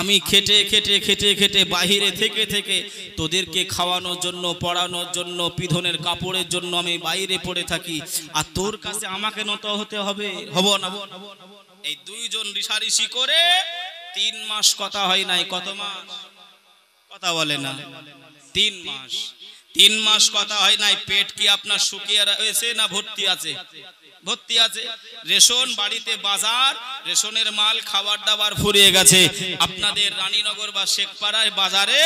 আমি খেটে খেটে খেটে খেটে বাহিরে থেকে থেকে তোদেরকে খাওয়ানোর জন্য, পড়ানোর জন্য, পিধনের কাপড়ের জন্য আমি বাইরে পড়ে থাকি, আর তোর কাছে আমাকে নত হতে হবে, হব না? এই দুইজন রিসারিসি করে 3 মাস কথা হয় নাই। কত মাস কথা বলে না? 3 মাস। 3 মাস কথা হয় নাই। পেট কি আপনার শুকিয়ে রয়েছে না ভর্তি আছে? ভর্তি আছে। রেশন বাড়িতে, বাজার, রেশনের মাল, খাবার দাবার ফুরিয়ে গেছে। আপনাদের রানীনগর বা শেখপাড়ায় বাজারে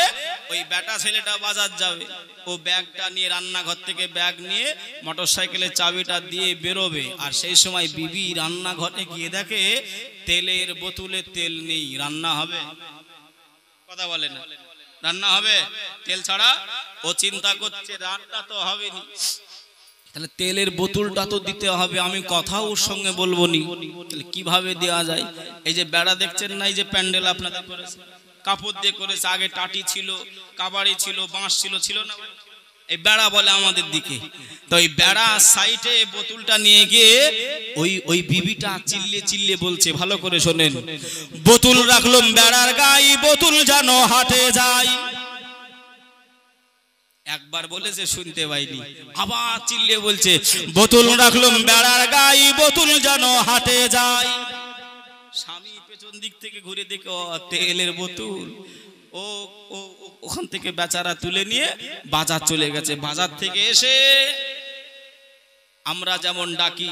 ওই বেটা ছেলেটা বাজার যাবে, ও ব্যাগটা নিয়ে, রান্নাঘর থেকে ব্যাগ নিয়ে মোটরসাইকেলের চাবিটা দিয়ে বেরোবে, আর সেই সময় বিবি রান্নাঘরে গিয়ে দেখে তেলের বোতলে তেল নেই। রান্না হবে? কথা বলে না? রান্না হবে তেল ছাড়া? ও চিন্তা করছে রান্না তো হবে নি, তাহলে তেলের বোতলটা তো দিতে হবে, আমি কথা ওর সঙ্গে বলবো নি, তাহলে কিভাবে দেওয়া যায়? এই যে বেড়া দেখছেন না, এই যে প্যান্ডেল আপনাদের করেছে, কাপড় দিয়ে করেছে, আগে টাটি ছিল, কাবাড়ি ছিল, বাঁশ ছিল, ছিল না? এই বেড়া বলে আমাদের দিকে। তো ওই বেড়া সাইডে বোতলটা নিয়ে গিয়ে ওই বিবিটা চিল্লিয়ে চিল্লিয়ে বলছে, ভালো করে শোনেন, বোতল রাখলাম বেড়ার গাই, বোতল যেন হাটে যায়। একবার বলেছে, শুনতে পাইনি, আবার চিল্লিয়ে বলছে, বোতল রাখলাম বেড়ার গাই, বোতল যেন হাটে যায়। স্বামী পেছন দিক থেকে ঘুরে দেখে, ও তেলের বোতল। ও ওখান থেকে বেচারা তুলে নিয়ে বাজার চলে গেছে। বাজার থেকে এসে আমরা যেমন ডাকি,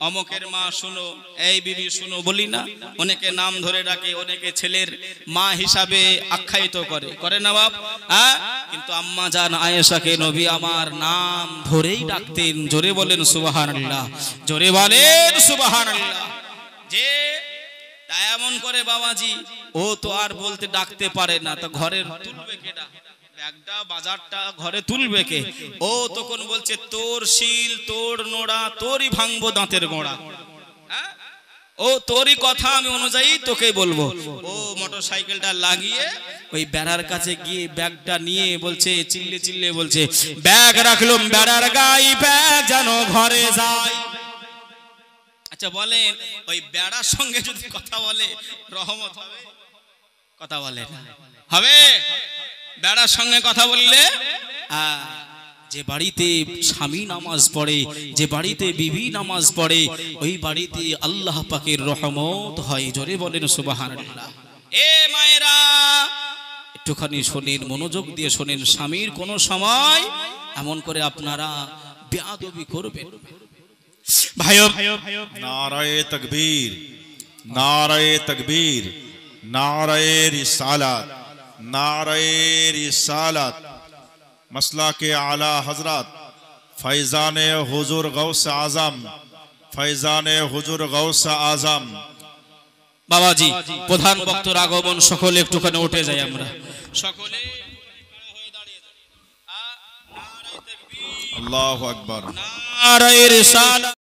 অমকের মা শুনো, এই বিবি শুনো বলি না, অনেকে নাম ধরে ডাকে, অনেকে ছেলের মা হিসাবে আখ্যায়িত করে না বাপ? হ্যাঁ, কিন্তু আম্মা জান আয়েশাকে নবী আমার নাম ধরেই ডাকতেন। জোরে বলেন সুবহানাল্লাহ, জোরে বলেন সুবহানাল্লাহ। যে এমন করে বাবাজি, ও তো আর বলতে ডাকতে পারে না, তো ঘরের তুলবে কেডা? ব্যাগটা বাজারটা ঘরে তুলবে কে? ও তখন বলছে, তোর শিল, তোর নোড়া, তোরই ভাঙবো দাঁতের গোড়া। হ্যাঁ, ও তোরই কথা আমি অনুযায়ী তোকে বলবো। ও মোটর সাইকেলটা লাগিয়ে ওই বেড়ার কাছে গিয়ে ব্যাগটা নিয়ে বলছে, চিল্লে চিল্লে বলছে, ব্যাগ রাখলাম বেড়ার গাই, ব্যাগ যেন ঘরে যায়। আচ্ছা বলেন, ওই বেড়ার সঙ্গে যদি কথা বলে রহমত হবে? কথা বলে হবে? বেড়ার সঙ্গে কথা বললে, যে বাড়িতে স্বামী নামাজ পড়ে, যে বাড়িতে বিবি নামাজ পড়ে, ওই বাড়িতে আল্লাহ পাকের রহমত হয়। জোরে বলেন সুবহানাল্লাহ। এ মায়েরা একটুখানি শোনেন, মনোযোগ দিয়ে শোনেন, স্বামীর কোন সময় এমন করে আপনারা বেয়াদবি করবেন। ভাইও, नाराए तकबीर, नाराए तकबीर, नाराए रिसालत, नाराए रिसालत, मसला के आला हजरत फैजान हुजूर गौस आजम, फैजान हुजूर गौस आजम। বাবাজি, প্রধান বক্তার আগমন, সকলে একটুখানি উঠে যাই, আমরা সকলে अल्लाहु अकबर। নারায়ে রিসালাত।